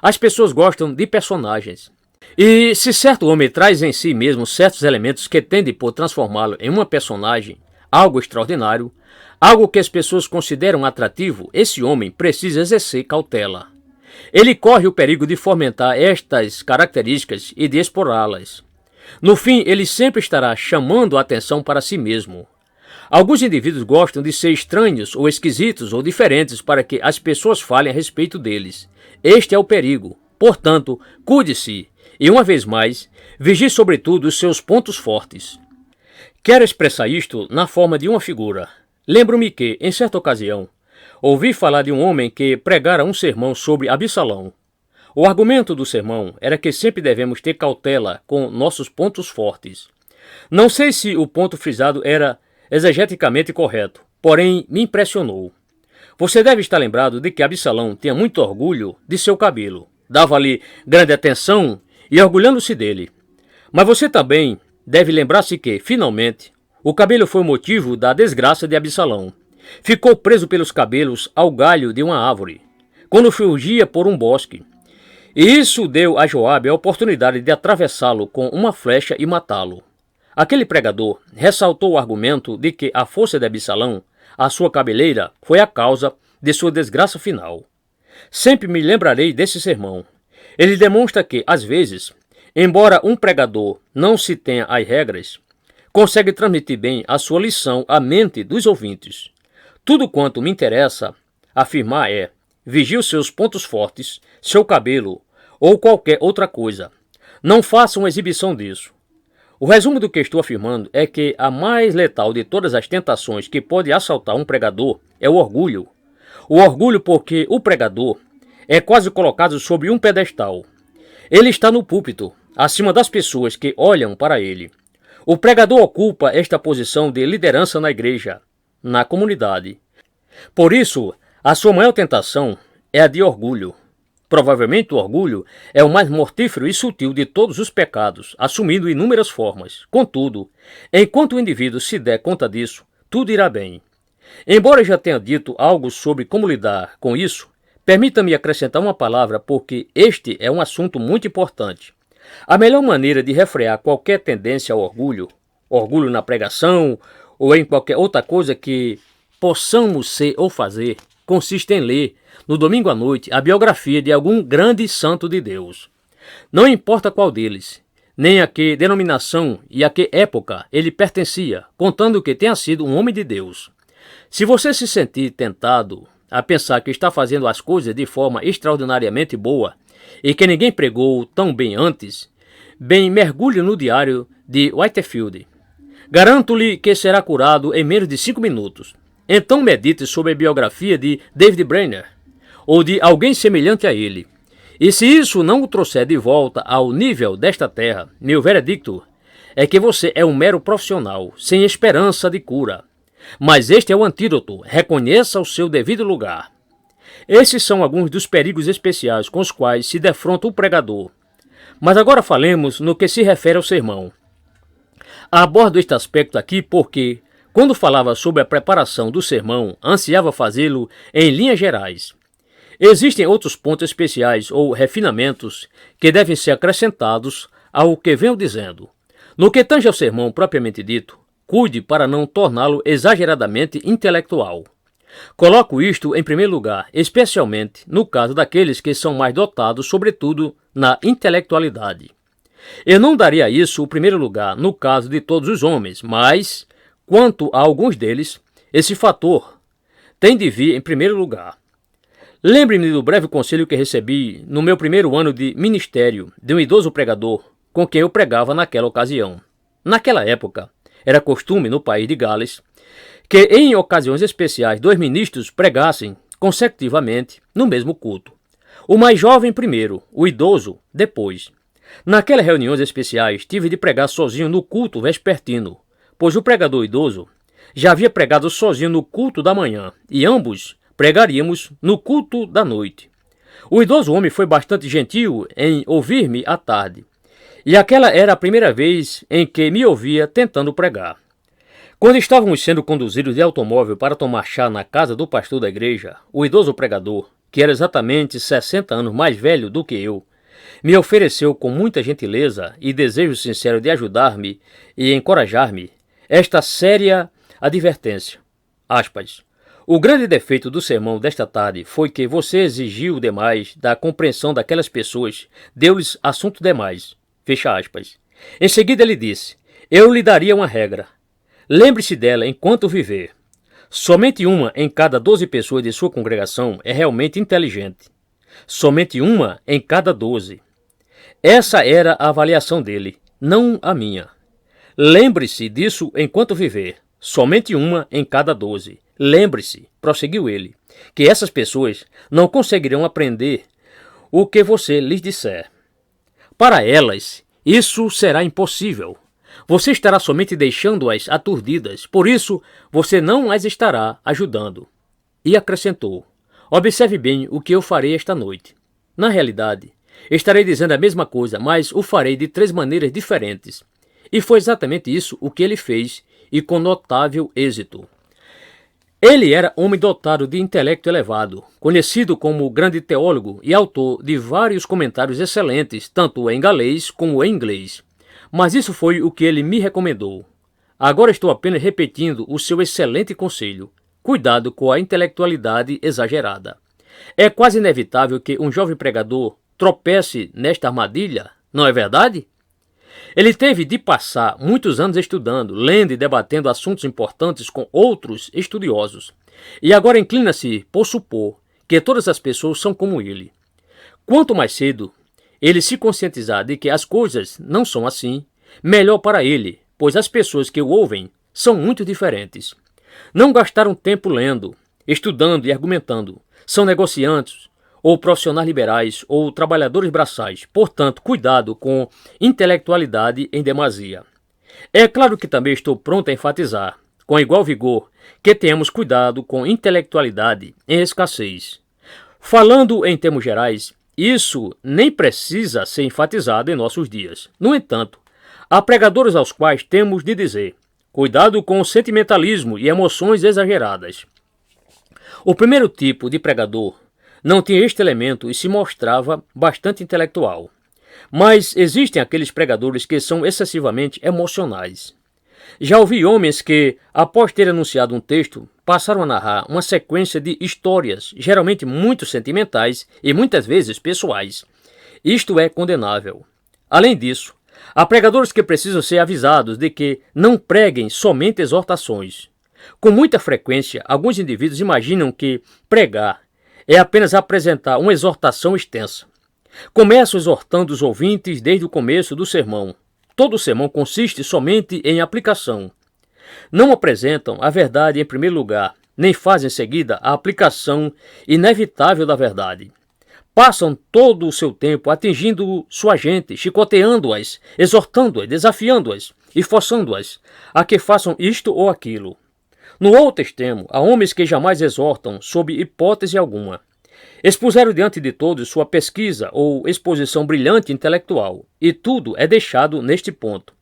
S1: As pessoas gostam de personagens. E se certo homem traz em si mesmo certos elementos que tendem por transformá-lo em uma personagem, algo extraordinário, algo que as pessoas consideram atrativo, esse homem precisa exercer cautela. Ele corre o perigo de fomentar estas características e de explorá-las. No fim, ele sempre estará chamando a atenção para si mesmo. Alguns indivíduos gostam de ser estranhos ou esquisitos ou diferentes para que as pessoas falem a respeito deles. Este é o perigo. Portanto, cuide-se e, uma vez mais, vigie sobretudo os seus pontos fortes. Quero expressar isto na forma de uma figura. Lembro-me que, em certa ocasião, ouvi falar de um homem que pregara um sermão sobre Absalão. O argumento do sermão era que sempre devemos ter cautela com nossos pontos fortes. Não sei se o ponto frisado era exegeticamente correto, porém me impressionou. Você deve estar lembrado de que Absalão tinha muito orgulho de seu cabelo, dava-lhe grande atenção e orgulhando-se dele. Mas você também deve lembrar-se que, finalmente, o cabelo foi o motivo da desgraça de Absalão. Ficou preso pelos cabelos ao galho de uma árvore, quando fugia por um bosque. E isso deu a Joabe a oportunidade de atravessá-lo com uma flecha e matá-lo. Aquele pregador ressaltou o argumento de que a força de Absalão, a sua cabeleira, foi a causa de sua desgraça final. Sempre me lembrarei desse sermão. Ele demonstra que, às vezes, embora um pregador não se tenha as regras, consegue transmitir bem a sua lição à mente dos ouvintes. Tudo quanto me interessa afirmar é: vigie os seus pontos fortes, seu cabelo ou qualquer outra coisa. Não faça uma exibição disso. O resumo do que estou afirmando é que a mais letal de todas as tentações que pode assaltar um pregador é o orgulho. O orgulho porque o pregador é quase colocado sobre um pedestal. Ele está no púlpito, acima das pessoas que olham para ele. O pregador ocupa esta posição de liderança na igreja, na comunidade. Por isso, a sua maior tentação é a de orgulho. Provavelmente o orgulho é o mais mortífero e sutil de todos os pecados, assumindo inúmeras formas. Contudo, enquanto o indivíduo se der conta disso, tudo irá bem. Embora eu já tenha dito algo sobre como lidar com isso, permita-me acrescentar uma palavra porque este é um assunto muito importante. A melhor maneira de refrear qualquer tendência ao orgulho na pregação ou em qualquer outra coisa que possamos ser ou fazer, consiste em ler, no domingo à noite, a biografia de algum grande santo de Deus. Não importa qual deles, nem a que denominação e a que época ele pertencia, contando que tenha sido um homem de Deus. Se você se sentir tentado a pensar que está fazendo as coisas de forma extraordinariamente boa e que ninguém pregou tão bem antes, bem, mergulhe no diário de Whitefield. Garanto-lhe que será curado em menos de 5 minutos. Então medite sobre a biografia de David Brainerd, ou de alguém semelhante a ele. E se isso não o trouxer de volta ao nível desta terra, meu veredicto é que você é um mero profissional, sem esperança de cura. Mas este é o antídoto, reconheça o seu devido lugar. Esses são alguns dos perigos especiais com os quais se defronta o pregador. Mas agora falemos no que se refere ao sermão. Abordo este aspecto aqui porque, quando falava sobre a preparação do sermão, ansiava fazê-lo em linhas gerais. Existem outros pontos especiais ou refinamentos que devem ser acrescentados ao que venho dizendo. No que tange ao sermão propriamente dito, cuide para não torná-lo exageradamente intelectual. Coloco isto em primeiro lugar, especialmente no caso daqueles que são mais dotados, sobretudo, na intelectualidade. Eu não daria isso o primeiro lugar no caso de todos os homens, mas, quanto a alguns deles, esse fator tem de vir em primeiro lugar. Lembre-me do breve conselho que recebi no meu primeiro ano de ministério de um idoso pregador com quem eu pregava naquela ocasião. Naquela época, era costume no país de Gales que em ocasiões especiais 2 ministros pregassem consecutivamente no mesmo culto. O mais jovem primeiro, o idoso depois. Naquelas reuniões especiais tive de pregar sozinho no culto vespertino, pois o pregador idoso já havia pregado sozinho no culto da manhã e ambos pregaríamos no culto da noite. O idoso homem foi bastante gentil em ouvir-me à tarde, e aquela era a primeira vez em que me ouvia tentando pregar. Quando estávamos sendo conduzidos de automóvel para tomar chá na casa do pastor da igreja, o idoso pregador, que era exatamente 60 anos mais velho do que eu, me ofereceu com muita gentileza e desejo sincero de ajudar-me e encorajar-me esta séria advertência. Aspas. O grande defeito do sermão desta tarde foi que você exigiu demais da compreensão daquelas pessoas, deu-lhes assunto demais. Fecha aspas. Em seguida ele disse, eu lhe daria uma regra. Lembre-se dela enquanto viver. Somente uma em cada 12 pessoas de sua congregação é realmente inteligente. Somente uma em cada 12. Essa era a avaliação dele, não a minha. Lembre-se disso enquanto viver. Somente uma em cada 12. Lembre-se, prosseguiu ele, que essas pessoas não conseguirão aprender o que você lhes disser. Para elas, isso será impossível. Você estará somente deixando-as aturdidas, por isso você não as estará ajudando. E acrescentou, observe bem o que eu farei esta noite. Na realidade, estarei dizendo a mesma coisa, mas o farei de 3 maneiras diferentes. E foi exatamente isso o que ele fez, e com notável êxito. Ele era homem dotado de intelecto elevado, conhecido como grande teólogo e autor de vários comentários excelentes, tanto em galês como em inglês. Mas isso foi o que ele me recomendou. Agora estou apenas repetindo o seu excelente conselho. Cuidado com a intelectualidade exagerada. É quase inevitável que um jovem pregador tropece nesta armadilha, não é verdade? Ele teve de passar muitos anos estudando, lendo e debatendo assuntos importantes com outros estudiosos. E agora inclina-se por supor que todas as pessoas são como ele. Quanto mais cedo ele se conscientizar de que as coisas não são assim, melhor para ele, pois as pessoas que o ouvem são muito diferentes. Não gastaram tempo lendo, estudando e argumentando. São negociantes, ou profissionais liberais, ou trabalhadores braçais. Portanto, cuidado com intelectualidade em demasia. É claro que também estou pronto a enfatizar, com igual vigor, que tenhamos cuidado com intelectualidade em escassez. Falando em termos gerais, isso nem precisa ser enfatizado em nossos dias. No entanto, há pregadores aos quais temos de dizer, cuidado com o sentimentalismo e emoções exageradas. O primeiro tipo de pregador não tinha este elemento e se mostrava bastante intelectual. Mas existem aqueles pregadores que são excessivamente emocionais. Já ouvi homens que, após ter anunciado um texto, passaram a narrar uma sequência de histórias, geralmente muito sentimentais e muitas vezes pessoais. Isto é condenável. Além disso, há pregadores que precisam ser avisados de que não preguem somente exortações. Com muita frequência, alguns indivíduos imaginam que pregar é apenas apresentar uma exortação extensa. Começam exortando os ouvintes desde o começo do sermão. Todo o sermão consiste somente em aplicação. Não apresentam a verdade em primeiro lugar, nem fazem em seguida a aplicação inevitável da verdade. Passam todo o seu tempo atingindo sua gente, chicoteando-as, exortando-as, desafiando-as e forçando-as a que façam isto ou aquilo. No outro extremo, há homens que jamais exortam sob hipótese alguma. Expuseram diante de todos sua pesquisa ou exposição brilhante intelectual, e tudo é deixado neste ponto.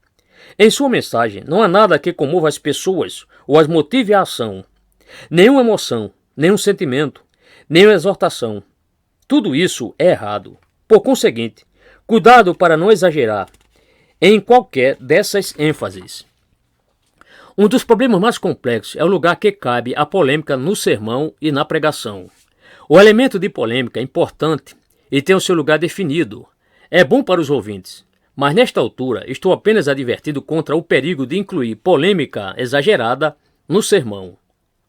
S1: Em sua mensagem, não há nada que comova as pessoas ou as motive à ação. Nenhuma emoção, nenhum sentimento, nenhuma exortação. Tudo isso é errado. Por conseguinte, cuidado para não exagerar em qualquer dessas ênfases. Um dos problemas mais complexos é o lugar que cabe a polêmica no sermão e na pregação. O elemento de polêmica é importante e tem o seu lugar definido. É bom para os ouvintes, mas nesta altura estou apenas advertindo contra o perigo de incluir polêmica exagerada no sermão.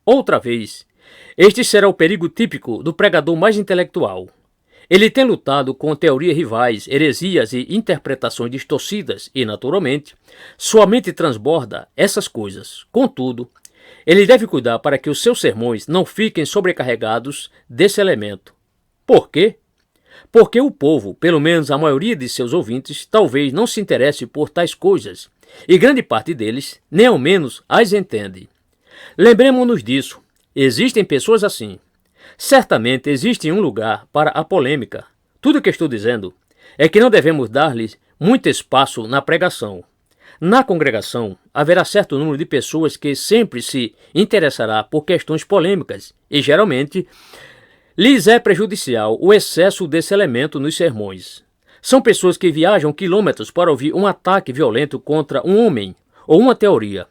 S1: Outra vez, Este será o perigo típico do pregador mais intelectual. Ele tem lutado com teorias rivais, heresias e interpretações distorcidas e, naturalmente, sua mente transborda essas coisas. Contudo, ele deve cuidar para que os seus sermões não fiquem sobrecarregados desse elemento. Por quê? Porque o povo, pelo menos a maioria de seus ouvintes, talvez não se interesse por tais coisas, e grande parte deles nem ao menos as entende. Lembremos-nos disso. Existem pessoas assim. Certamente existe um lugar para a polêmica. Tudo o que estou dizendo é que não devemos dar-lhes muito espaço na pregação. Na congregação, haverá certo número de pessoas que sempre se interessará por questões polêmicas e, geralmente, lhes é prejudicial o excesso desse elemento nos sermões. São pessoas que viajam quilômetros para ouvir um ataque violento contra um homem ou uma teoria.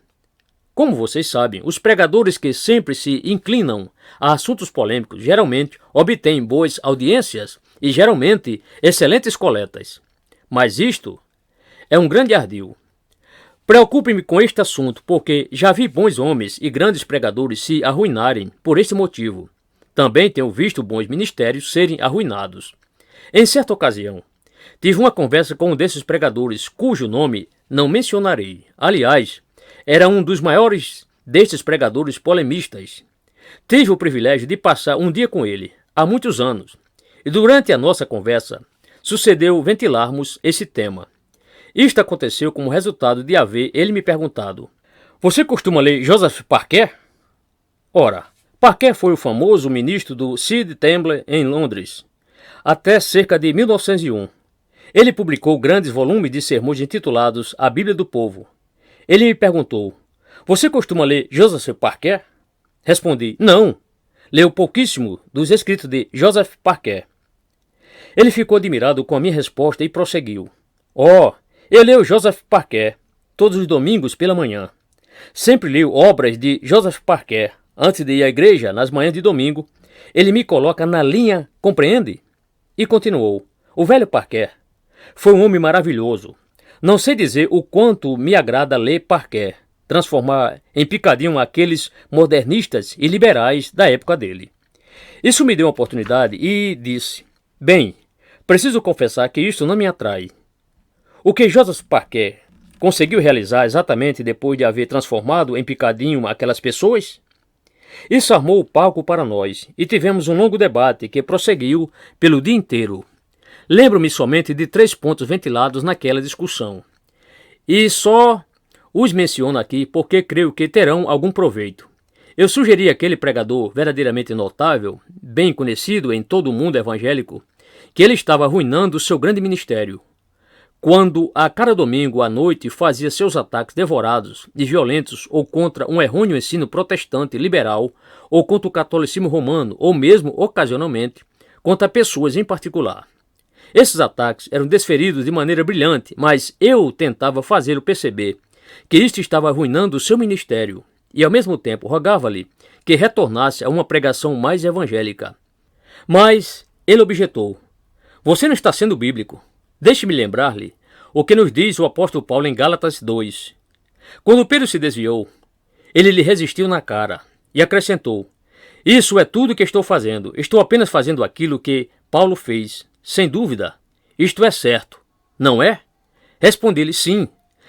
S1: Como vocês sabem, os pregadores que sempre se inclinam a assuntos polêmicos geralmente obtêm boas audiências e geralmente excelentes coletas. Mas isto é um grande ardil. Preocupe-me com este assunto porque já vi bons homens e grandes pregadores se arruinarem por este motivo. Também tenho visto bons ministérios serem arruinados. Em certa ocasião, tive uma conversa com um desses pregadores cujo nome não mencionarei. Aliás, era um dos maiores destes pregadores polemistas. Tive o privilégio de passar um dia com ele, há muitos anos, e durante a nossa conversa, sucedeu ventilarmos esse tema. Isto aconteceu como resultado de haver ele me perguntado: "Você costuma ler Joseph Parker?" Ora, Parker foi o famoso ministro do Sid Temple em Londres, até cerca de 1901. Ele publicou grandes volumes de sermões intitulados A Bíblia do Povo. Ele me perguntou: "Você costuma ler Joseph Parker?" Respondi: "Não, leio pouquíssimo dos escritos de Joseph Parker." Ele ficou admirado com a minha resposta e prosseguiu: "Oh, eu leio Joseph Parker todos os domingos pela manhã. Sempre leio obras de Joseph Parker. Antes de ir à igreja, nas manhãs de domingo, ele me coloca na linha, compreende?" E continuou: "O velho Parker foi um homem maravilhoso. Não sei dizer o quanto me agrada ler Parker, transformar em picadinho aqueles modernistas e liberais da época dele." Isso me deu uma oportunidade e disse: "Bem, preciso confessar que isto não me atrai." O que Joseph Parker conseguiu realizar exatamente depois de haver transformado em picadinho aquelas pessoas? Isso armou o palco para nós e tivemos um longo debate que prosseguiu pelo dia inteiro. Lembro-me somente de 3 pontos ventilados naquela discussão. E só os menciono aqui porque creio que terão algum proveito. Eu sugeri àquele pregador verdadeiramente notável, bem conhecido em todo o mundo evangélico, que ele estava arruinando o seu grande ministério, quando a cada domingo à noite fazia seus ataques devorados e violentos ou contra um errôneo ensino protestante liberal, ou contra o catolicismo romano, ou mesmo, ocasionalmente, contra pessoas em particular. Esses ataques eram desferidos de maneira brilhante, mas eu tentava fazê-lo perceber que isto estava arruinando o seu ministério, e ao mesmo tempo rogava-lhe que retornasse a uma pregação mais evangélica. Mas ele objetou: "Você não está sendo bíblico. Deixe-me lembrar-lhe o que nos diz o apóstolo Paulo em Gálatas 2. Quando Pedro se desviou, ele lhe resistiu na cara e acrescentou: Isso é tudo que estou fazendo. Estou apenas fazendo aquilo que Paulo fez. Sem dúvida, isto é certo, não é?" Respondi-lhe: "Sim,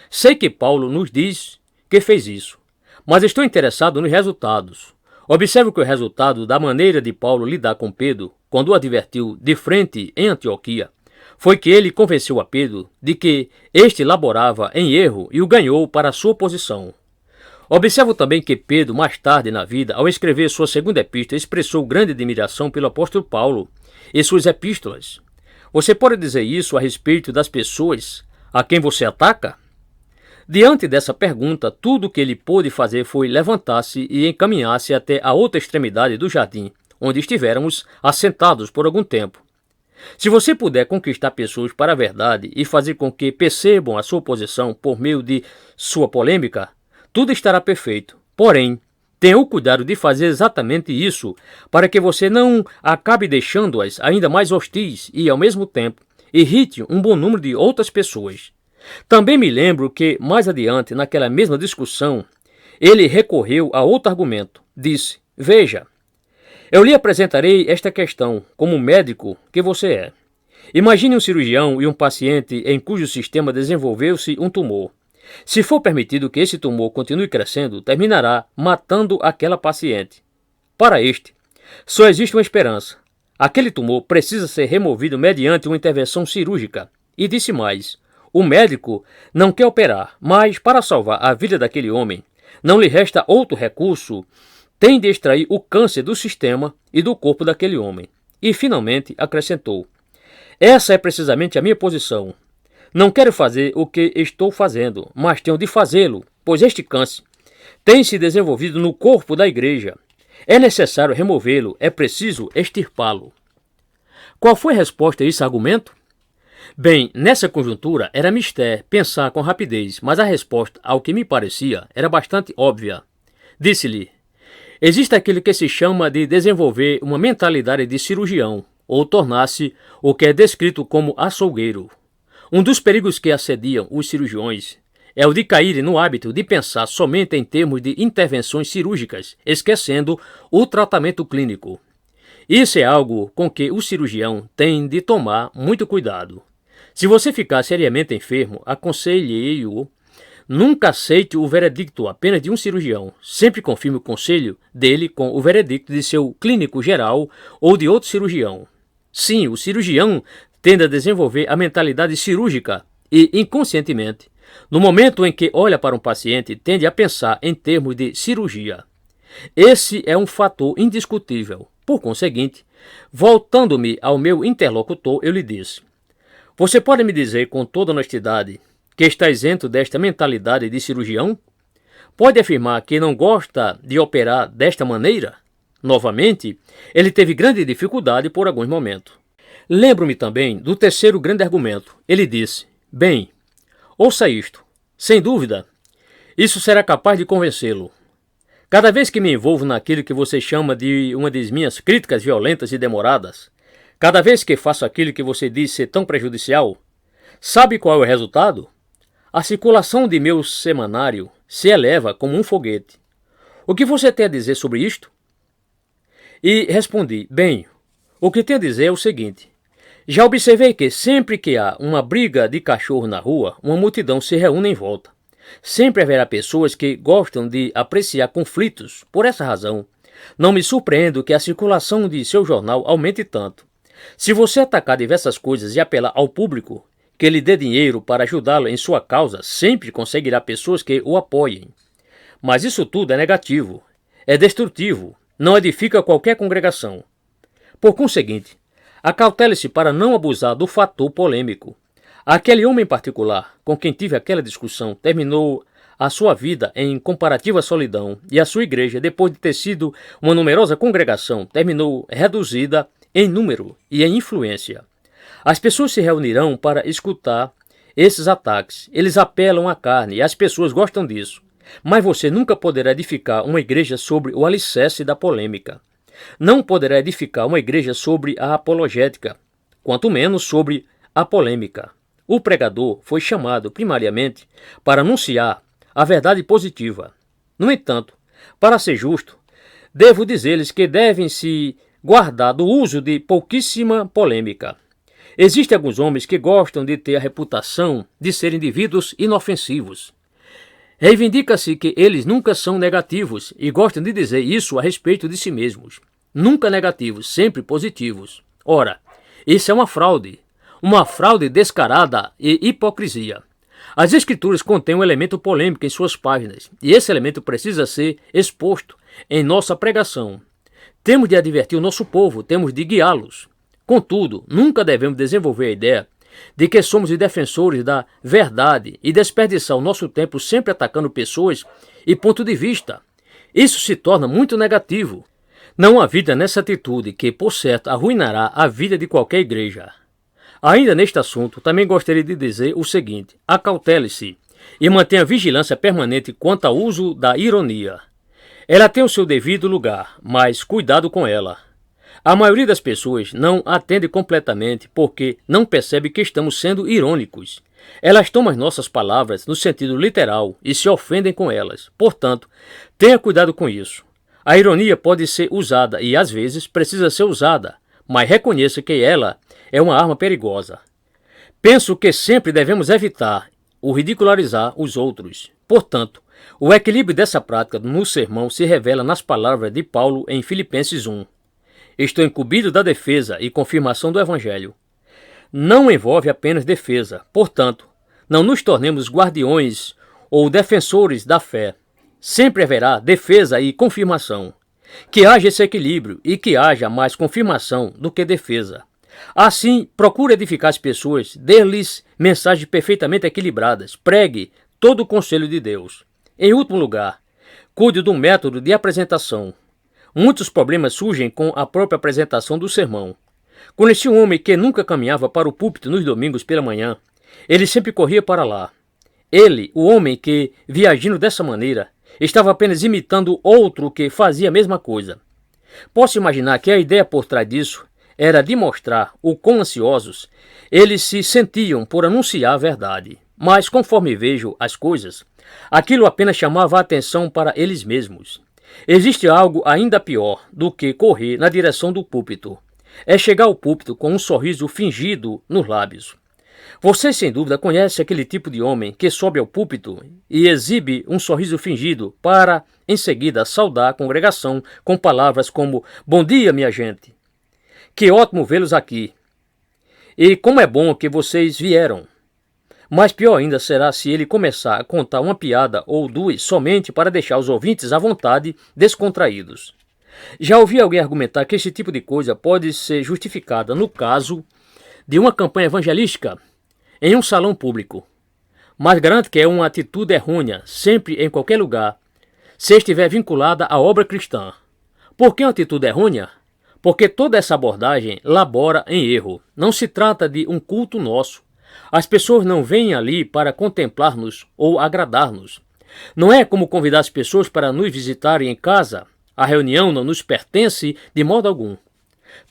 S1: sei que Paulo nos diz que fez isso, mas estou interessado nos resultados. Observe que o resultado da maneira de Paulo lidar com Pedro, quando o advertiu de frente em Antioquia, foi que ele convenceu a Pedro de que este laborava em erro e o ganhou para a sua posição. Observo também que Pedro, mais tarde na vida, ao escrever sua segunda epístola, expressou grande admiração pelo apóstolo Paulo e suas epístolas. Você pode dizer isso a respeito das pessoas a quem você ataca?" Diante dessa pergunta, tudo o que ele pôde fazer foi levantar-se e encaminhar-se até a outra extremidade do jardim, onde estivéramos assentados por algum tempo. Se você puder conquistar pessoas para a verdade e fazer com que percebam a sua posição por meio de sua polêmica, tudo estará perfeito. Porém, tenha o cuidado de fazer exatamente isso para que você não acabe deixando-as ainda mais hostis e, ao mesmo tempo, irrite um bom número de outras pessoas. Também me lembro que, mais adiante, naquela mesma discussão, ele recorreu a outro argumento. Disse: "Veja, Eu lhe apresentarei esta questão como médico que você é. Imagine um cirurgião e um paciente em cujo sistema desenvolveu-se um tumor. Se for permitido que esse tumor continue crescendo, terminará matando aquela paciente. Para este, só existe uma esperança. Aquele tumor precisa ser removido mediante uma intervenção cirúrgica. E disse mais: o médico não quer operar, mas para salvar a vida daquele homem, não lhe resta outro recurso, tem de extrair o câncer do sistema e do corpo daquele homem. E finalmente acrescentou: essa é precisamente a minha posição. Não quero fazer o que estou fazendo, mas tenho de fazê-lo, pois este câncer tem se desenvolvido no corpo da igreja. É necessário removê-lo, é preciso extirpá-lo. Qual foi a resposta a esse argumento? Bem, nessa conjuntura era mister pensar com rapidez, mas a resposta, ao que me parecia, era bastante óbvia. Disse-lhe: existe aquilo que se chama de desenvolver uma mentalidade de cirurgião, ou tornar-se o que é descrito como açougueiro. Um dos perigos que assediam os cirurgiões é o de caírem no hábito de pensar somente em termos de intervenções cirúrgicas, esquecendo o tratamento clínico. Isso é algo com que o cirurgião tem de tomar muito cuidado. Se você ficar seriamente enfermo, aconselhei-o: nunca aceite o veredicto apenas de um cirurgião. Sempre confirme o conselho dele com o veredicto de seu clínico geral ou de outro cirurgião. Sim, o cirurgião tende a desenvolver a mentalidade cirúrgica e, inconscientemente, no momento em que olha para um paciente, tende a pensar em termos de cirurgia. Esse é um fator indiscutível. Por conseguinte, voltando-me ao meu interlocutor, eu lhe disse: você pode me dizer com toda honestidade que está isento desta mentalidade de cirurgião? Pode afirmar que não gosta de operar desta maneira? Novamente, ele teve grande dificuldade por alguns momentos. Lembro-me também do terceiro grande argumento. Ele disse: bem, ouça isto. Sem dúvida, isso será capaz de convencê-lo. Cada vez que me envolvo naquilo que você chama de uma das minhas críticas violentas e demoradas, cada vez que faço aquilo que você diz ser tão prejudicial, sabe qual é o resultado? A circulação de meu semanário se eleva como um foguete. O que você tem a dizer sobre isto? E respondi: bem, o que tenho a dizer é o seguinte: já observei que sempre que há uma briga de cachorro na rua, uma multidão se reúne em volta. Sempre haverá pessoas que gostam de apreciar conflitos. Por essa razão, não me surpreendo que a circulação de seu jornal aumente tanto. Se você atacar diversas coisas e apelar ao público que lhe dê dinheiro para ajudá-lo em sua causa, sempre conseguirá pessoas que o apoiem. Mas isso tudo é negativo, é destrutivo, não edifica qualquer congregação. Por conseguinte, acautele-se para não abusar do fator polêmico. Aquele homem em particular, com quem tive aquela discussão, terminou a sua vida em comparativa solidão, e a sua igreja, depois de ter sido uma numerosa congregação, terminou reduzida em número e em influência. As pessoas se reunirão para escutar esses ataques. Eles apelam à carne e as pessoas gostam disso. Mas você nunca poderá edificar uma igreja sobre o alicerce da polêmica. Não poderá edificar uma igreja sobre a apologética, quanto menos sobre a polêmica. O pregador foi chamado primariamente para anunciar a verdade positiva. No entanto, para ser justo, devo dizer-lhes que devem se guardar do uso de pouquíssima polêmica. Existem alguns homens que gostam de ter a reputação de ser indivíduos inofensivos. Reivindica-se que eles nunca são negativos e gostam de dizer isso a respeito de si mesmos. Nunca negativos, sempre positivos. Ora, isso é uma fraude descarada e hipocrisia. As Escrituras contêm um elemento polêmico em suas páginas, e esse elemento precisa ser exposto em nossa pregação. Temos de advertir o nosso povo, temos de guiá-los. Contudo, nunca devemos desenvolver a ideia de que somos os defensores da verdade e desperdiçar o nosso tempo sempre atacando pessoas e ponto de vista. Isso se torna muito negativo. Não há vida nessa atitude que, por certo, arruinará a vida de qualquer igreja. Ainda neste assunto, também gostaria de dizer o seguinte: acautele-se e mantenha vigilância permanente quanto ao uso da ironia. Ela tem o seu devido lugar, mas cuidado com ela. A maioria das pessoas não atende completamente porque não percebe que estamos sendo irônicos. Elas tomam as nossas palavras no sentido literal e se ofendem com elas. Portanto, tenha cuidado com isso. A ironia pode ser usada e, às vezes, precisa ser usada, mas reconheça que ela é uma arma perigosa. Penso que sempre devemos evitar o ridicularizar os outros. Portanto, o equilíbrio dessa prática no sermão se revela nas palavras de Paulo em Filipenses 1. Estou incumbido da defesa e confirmação do Evangelho. Não envolve apenas defesa, portanto, não nos tornemos guardiões ou defensores da fé. Sempre haverá defesa e confirmação. Que haja esse equilíbrio e que haja mais confirmação do que defesa. Assim, procure edificar as pessoas, dê-lhes mensagens perfeitamente equilibradas, pregue todo o conselho de Deus. Em último lugar, cuide do método de apresentação. Muitos problemas surgem com a própria apresentação do sermão. Conheci um homem que nunca caminhava para o púlpito nos domingos pela manhã. Ele sempre corria para lá. Ele, o homem que, viajando dessa maneira, estava apenas imitando outro que fazia a mesma coisa. Posso imaginar que a ideia por trás disso era de mostrar o quão ansiosos eles se sentiam por anunciar a verdade. Mas, conforme vejo as coisas, aquilo apenas chamava a atenção para eles mesmos. Existe algo ainda pior do que correr na direção do púlpito. É chegar ao púlpito com um sorriso fingido nos lábios. Você, sem dúvida, conhece aquele tipo de homem que sobe ao púlpito e exibe um sorriso fingido para, em seguida, saudar a congregação com palavras como "Bom dia, minha gente! Que ótimo vê-los aqui! E como é bom que vocês vieram!" Mas pior ainda será se ele começar a contar uma piada ou duas somente para deixar os ouvintes à vontade, descontraídos. Já ouvi alguém argumentar que esse tipo de coisa pode ser justificada no caso de uma campanha evangelística em um salão público. Mas garanto que é uma atitude errônea, sempre em qualquer lugar, se estiver vinculada à obra cristã. Por que uma atitude errônea? Porque toda essa abordagem labora em erro. Não se trata de um culto nosso. As pessoas não vêm ali para contemplar-nos ou agradar-nos. Não é como convidar as pessoas para nos visitarem em casa. A reunião não nos pertence de modo algum.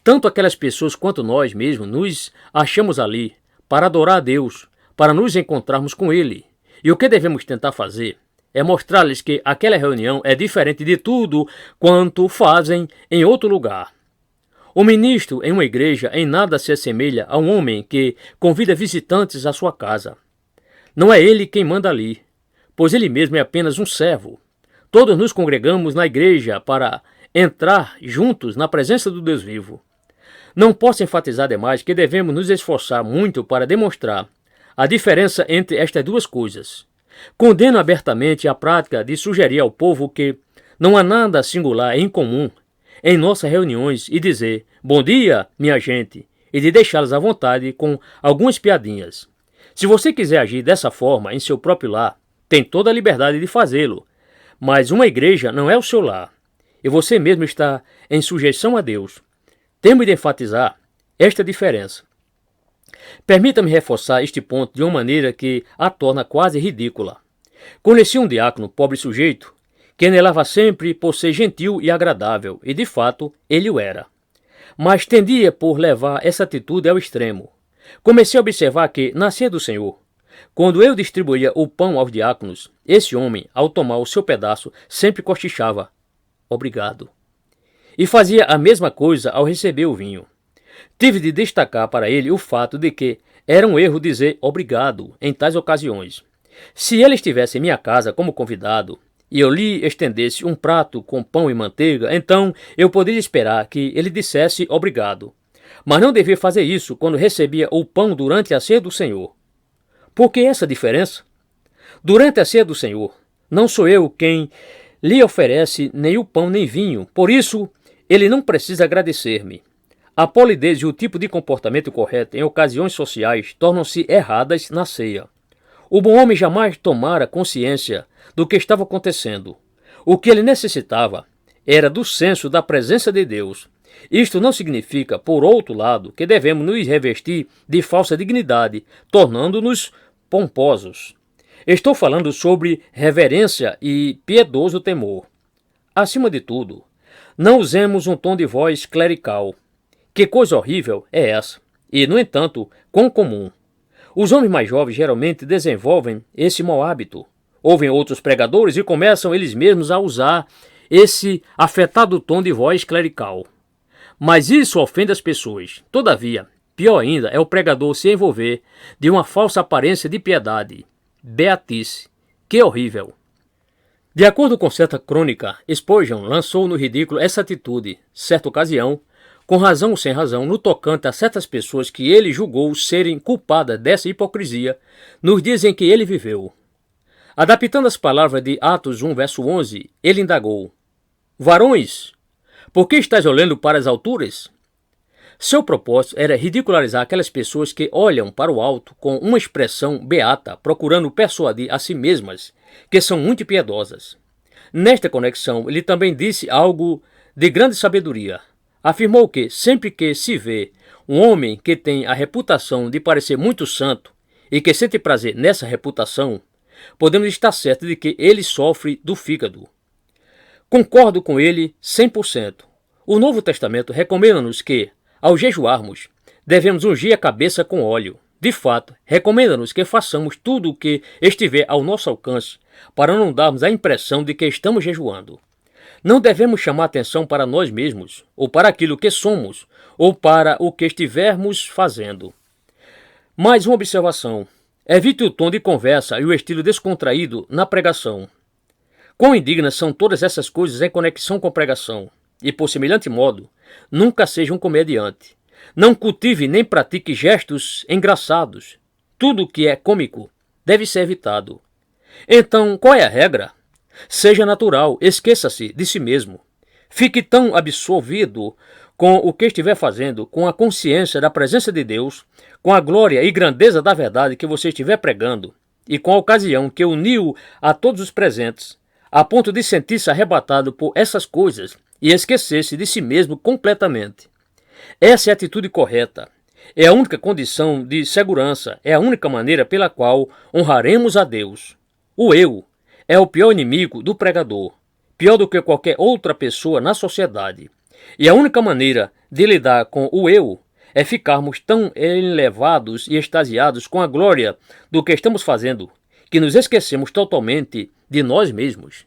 S1: Tanto aquelas pessoas quanto nós mesmos nos achamos ali para adorar a Deus, para nos encontrarmos com Ele. E o que devemos tentar fazer é mostrar-lhes que aquela reunião é diferente de tudo quanto fazem em outro lugar. O ministro em uma igreja em nada se assemelha a um homem que convida visitantes à sua casa. Não é ele quem manda ali, pois ele mesmo é apenas um servo. Todos nos congregamos na igreja para entrar juntos na presença do Deus vivo. Não posso enfatizar demais que devemos nos esforçar muito para demonstrar a diferença entre estas duas coisas. Condeno abertamente a prática de sugerir ao povo que não há nada singular em comum em nossas reuniões e dizer "Bom dia, minha gente", e de deixá-los à vontade com algumas piadinhas. Se você quiser agir dessa forma em seu próprio lar, tem toda a liberdade de fazê-lo, mas uma igreja não é o seu lar, e você mesmo está em sujeição a Deus. Temos de enfatizar esta diferença. Permita-me reforçar este ponto de uma maneira que a torna quase ridícula. Conheci um diácono, pobre sujeito, que anelava sempre por ser gentil e agradável, e de fato ele o era. Mas tendia por levar essa atitude ao extremo. Comecei a observar que, na ceia do Senhor, quando eu distribuía o pão aos diáconos, esse homem, ao tomar o seu pedaço, sempre cochichava "Obrigado", e fazia a mesma coisa ao receber o vinho. Tive de destacar para ele o fato de que era um erro dizer obrigado em tais ocasiões. Se ele estivesse em minha casa como convidado e eu lhe estendesse um prato com pão e manteiga, então eu poderia esperar que ele dissesse obrigado. Mas não devia fazer isso quando recebia o pão durante a ceia do Senhor. Por que essa diferença? Durante a ceia do Senhor, não sou eu quem lhe oferece nem o pão nem vinho, por isso ele não precisa agradecer-me. A polidez e o tipo de comportamento correto em ocasiões sociais tornam-se erradas na ceia. O bom homem jamais tomara consciência do que estava acontecendo. O que ele necessitava era do senso da presença de Deus. Isto não significa, por outro lado, que devemos nos revestir de falsa dignidade, tornando-nos pomposos. Estou falando sobre reverência e piedoso temor. Acima de tudo, não usemos um tom de voz clerical. Que coisa horrível é essa? E, no entanto, quão comum. Os homens mais jovens geralmente desenvolvem esse mau hábito. Ouvem outros pregadores e começam eles mesmos a usar esse afetado tom de voz clerical. Mas isso ofende as pessoas. Todavia, pior ainda é o pregador se envolver de uma falsa aparência de piedade. Beatice, que horrível! De acordo com certa crônica, Spurgeon lançou no ridículo essa atitude, certa ocasião, com razão ou sem razão, no tocante a certas pessoas que ele julgou serem culpadas dessa hipocrisia nos dias em que ele viveu. Adaptando as palavras de Atos 1, verso 11, ele indagou: Varões, por que estáis olhando para as alturas? Seu propósito era ridicularizar aquelas pessoas que olham para o alto com uma expressão beata, procurando persuadir a si mesmas que são muito piedosas. Nesta conexão, ele também disse algo de grande sabedoria. Afirmou que, sempre que se vê um homem que tem a reputação de parecer muito santo e que sente prazer nessa reputação, podemos estar certos de que ele sofre do fígado. Concordo com ele 100%. O Novo Testamento recomenda-nos que, ao jejuarmos, devemos ungir a cabeça com óleo. De fato, recomenda-nos que façamos tudo o que estiver ao nosso alcance para não darmos a impressão de que estamos jejuando. Não devemos chamar atenção para nós mesmos, ou para aquilo que somos, ou para o que estivermos fazendo. Mais uma observação. Evite o tom de conversa e o estilo descontraído na pregação. Quão indignas são todas essas coisas em conexão com a pregação, e por semelhante modo, nunca seja um comediante. Não cultive nem pratique gestos engraçados. Tudo o que é cômico deve ser evitado. Então, qual é a regra? Seja natural, esqueça-se de si mesmo. Fique tão absorvido com o que estiver fazendo, com a consciência da presença de Deus, com a glória e grandeza da verdade que você estiver pregando, e com a ocasião que uniu a todos os presentes, a ponto de sentir-se arrebatado por essas coisas e esquecer-se de si mesmo completamente. Essa é a atitude correta. É a única condição de segurança, é a única maneira pela qual honraremos a Deus. O eu é o pior inimigo do pregador, pior do que qualquer outra pessoa na sociedade. E a única maneira de lidar com o eu é ficarmos tão elevados e extasiados com a glória do que estamos fazendo, que nos esquecemos totalmente de nós mesmos.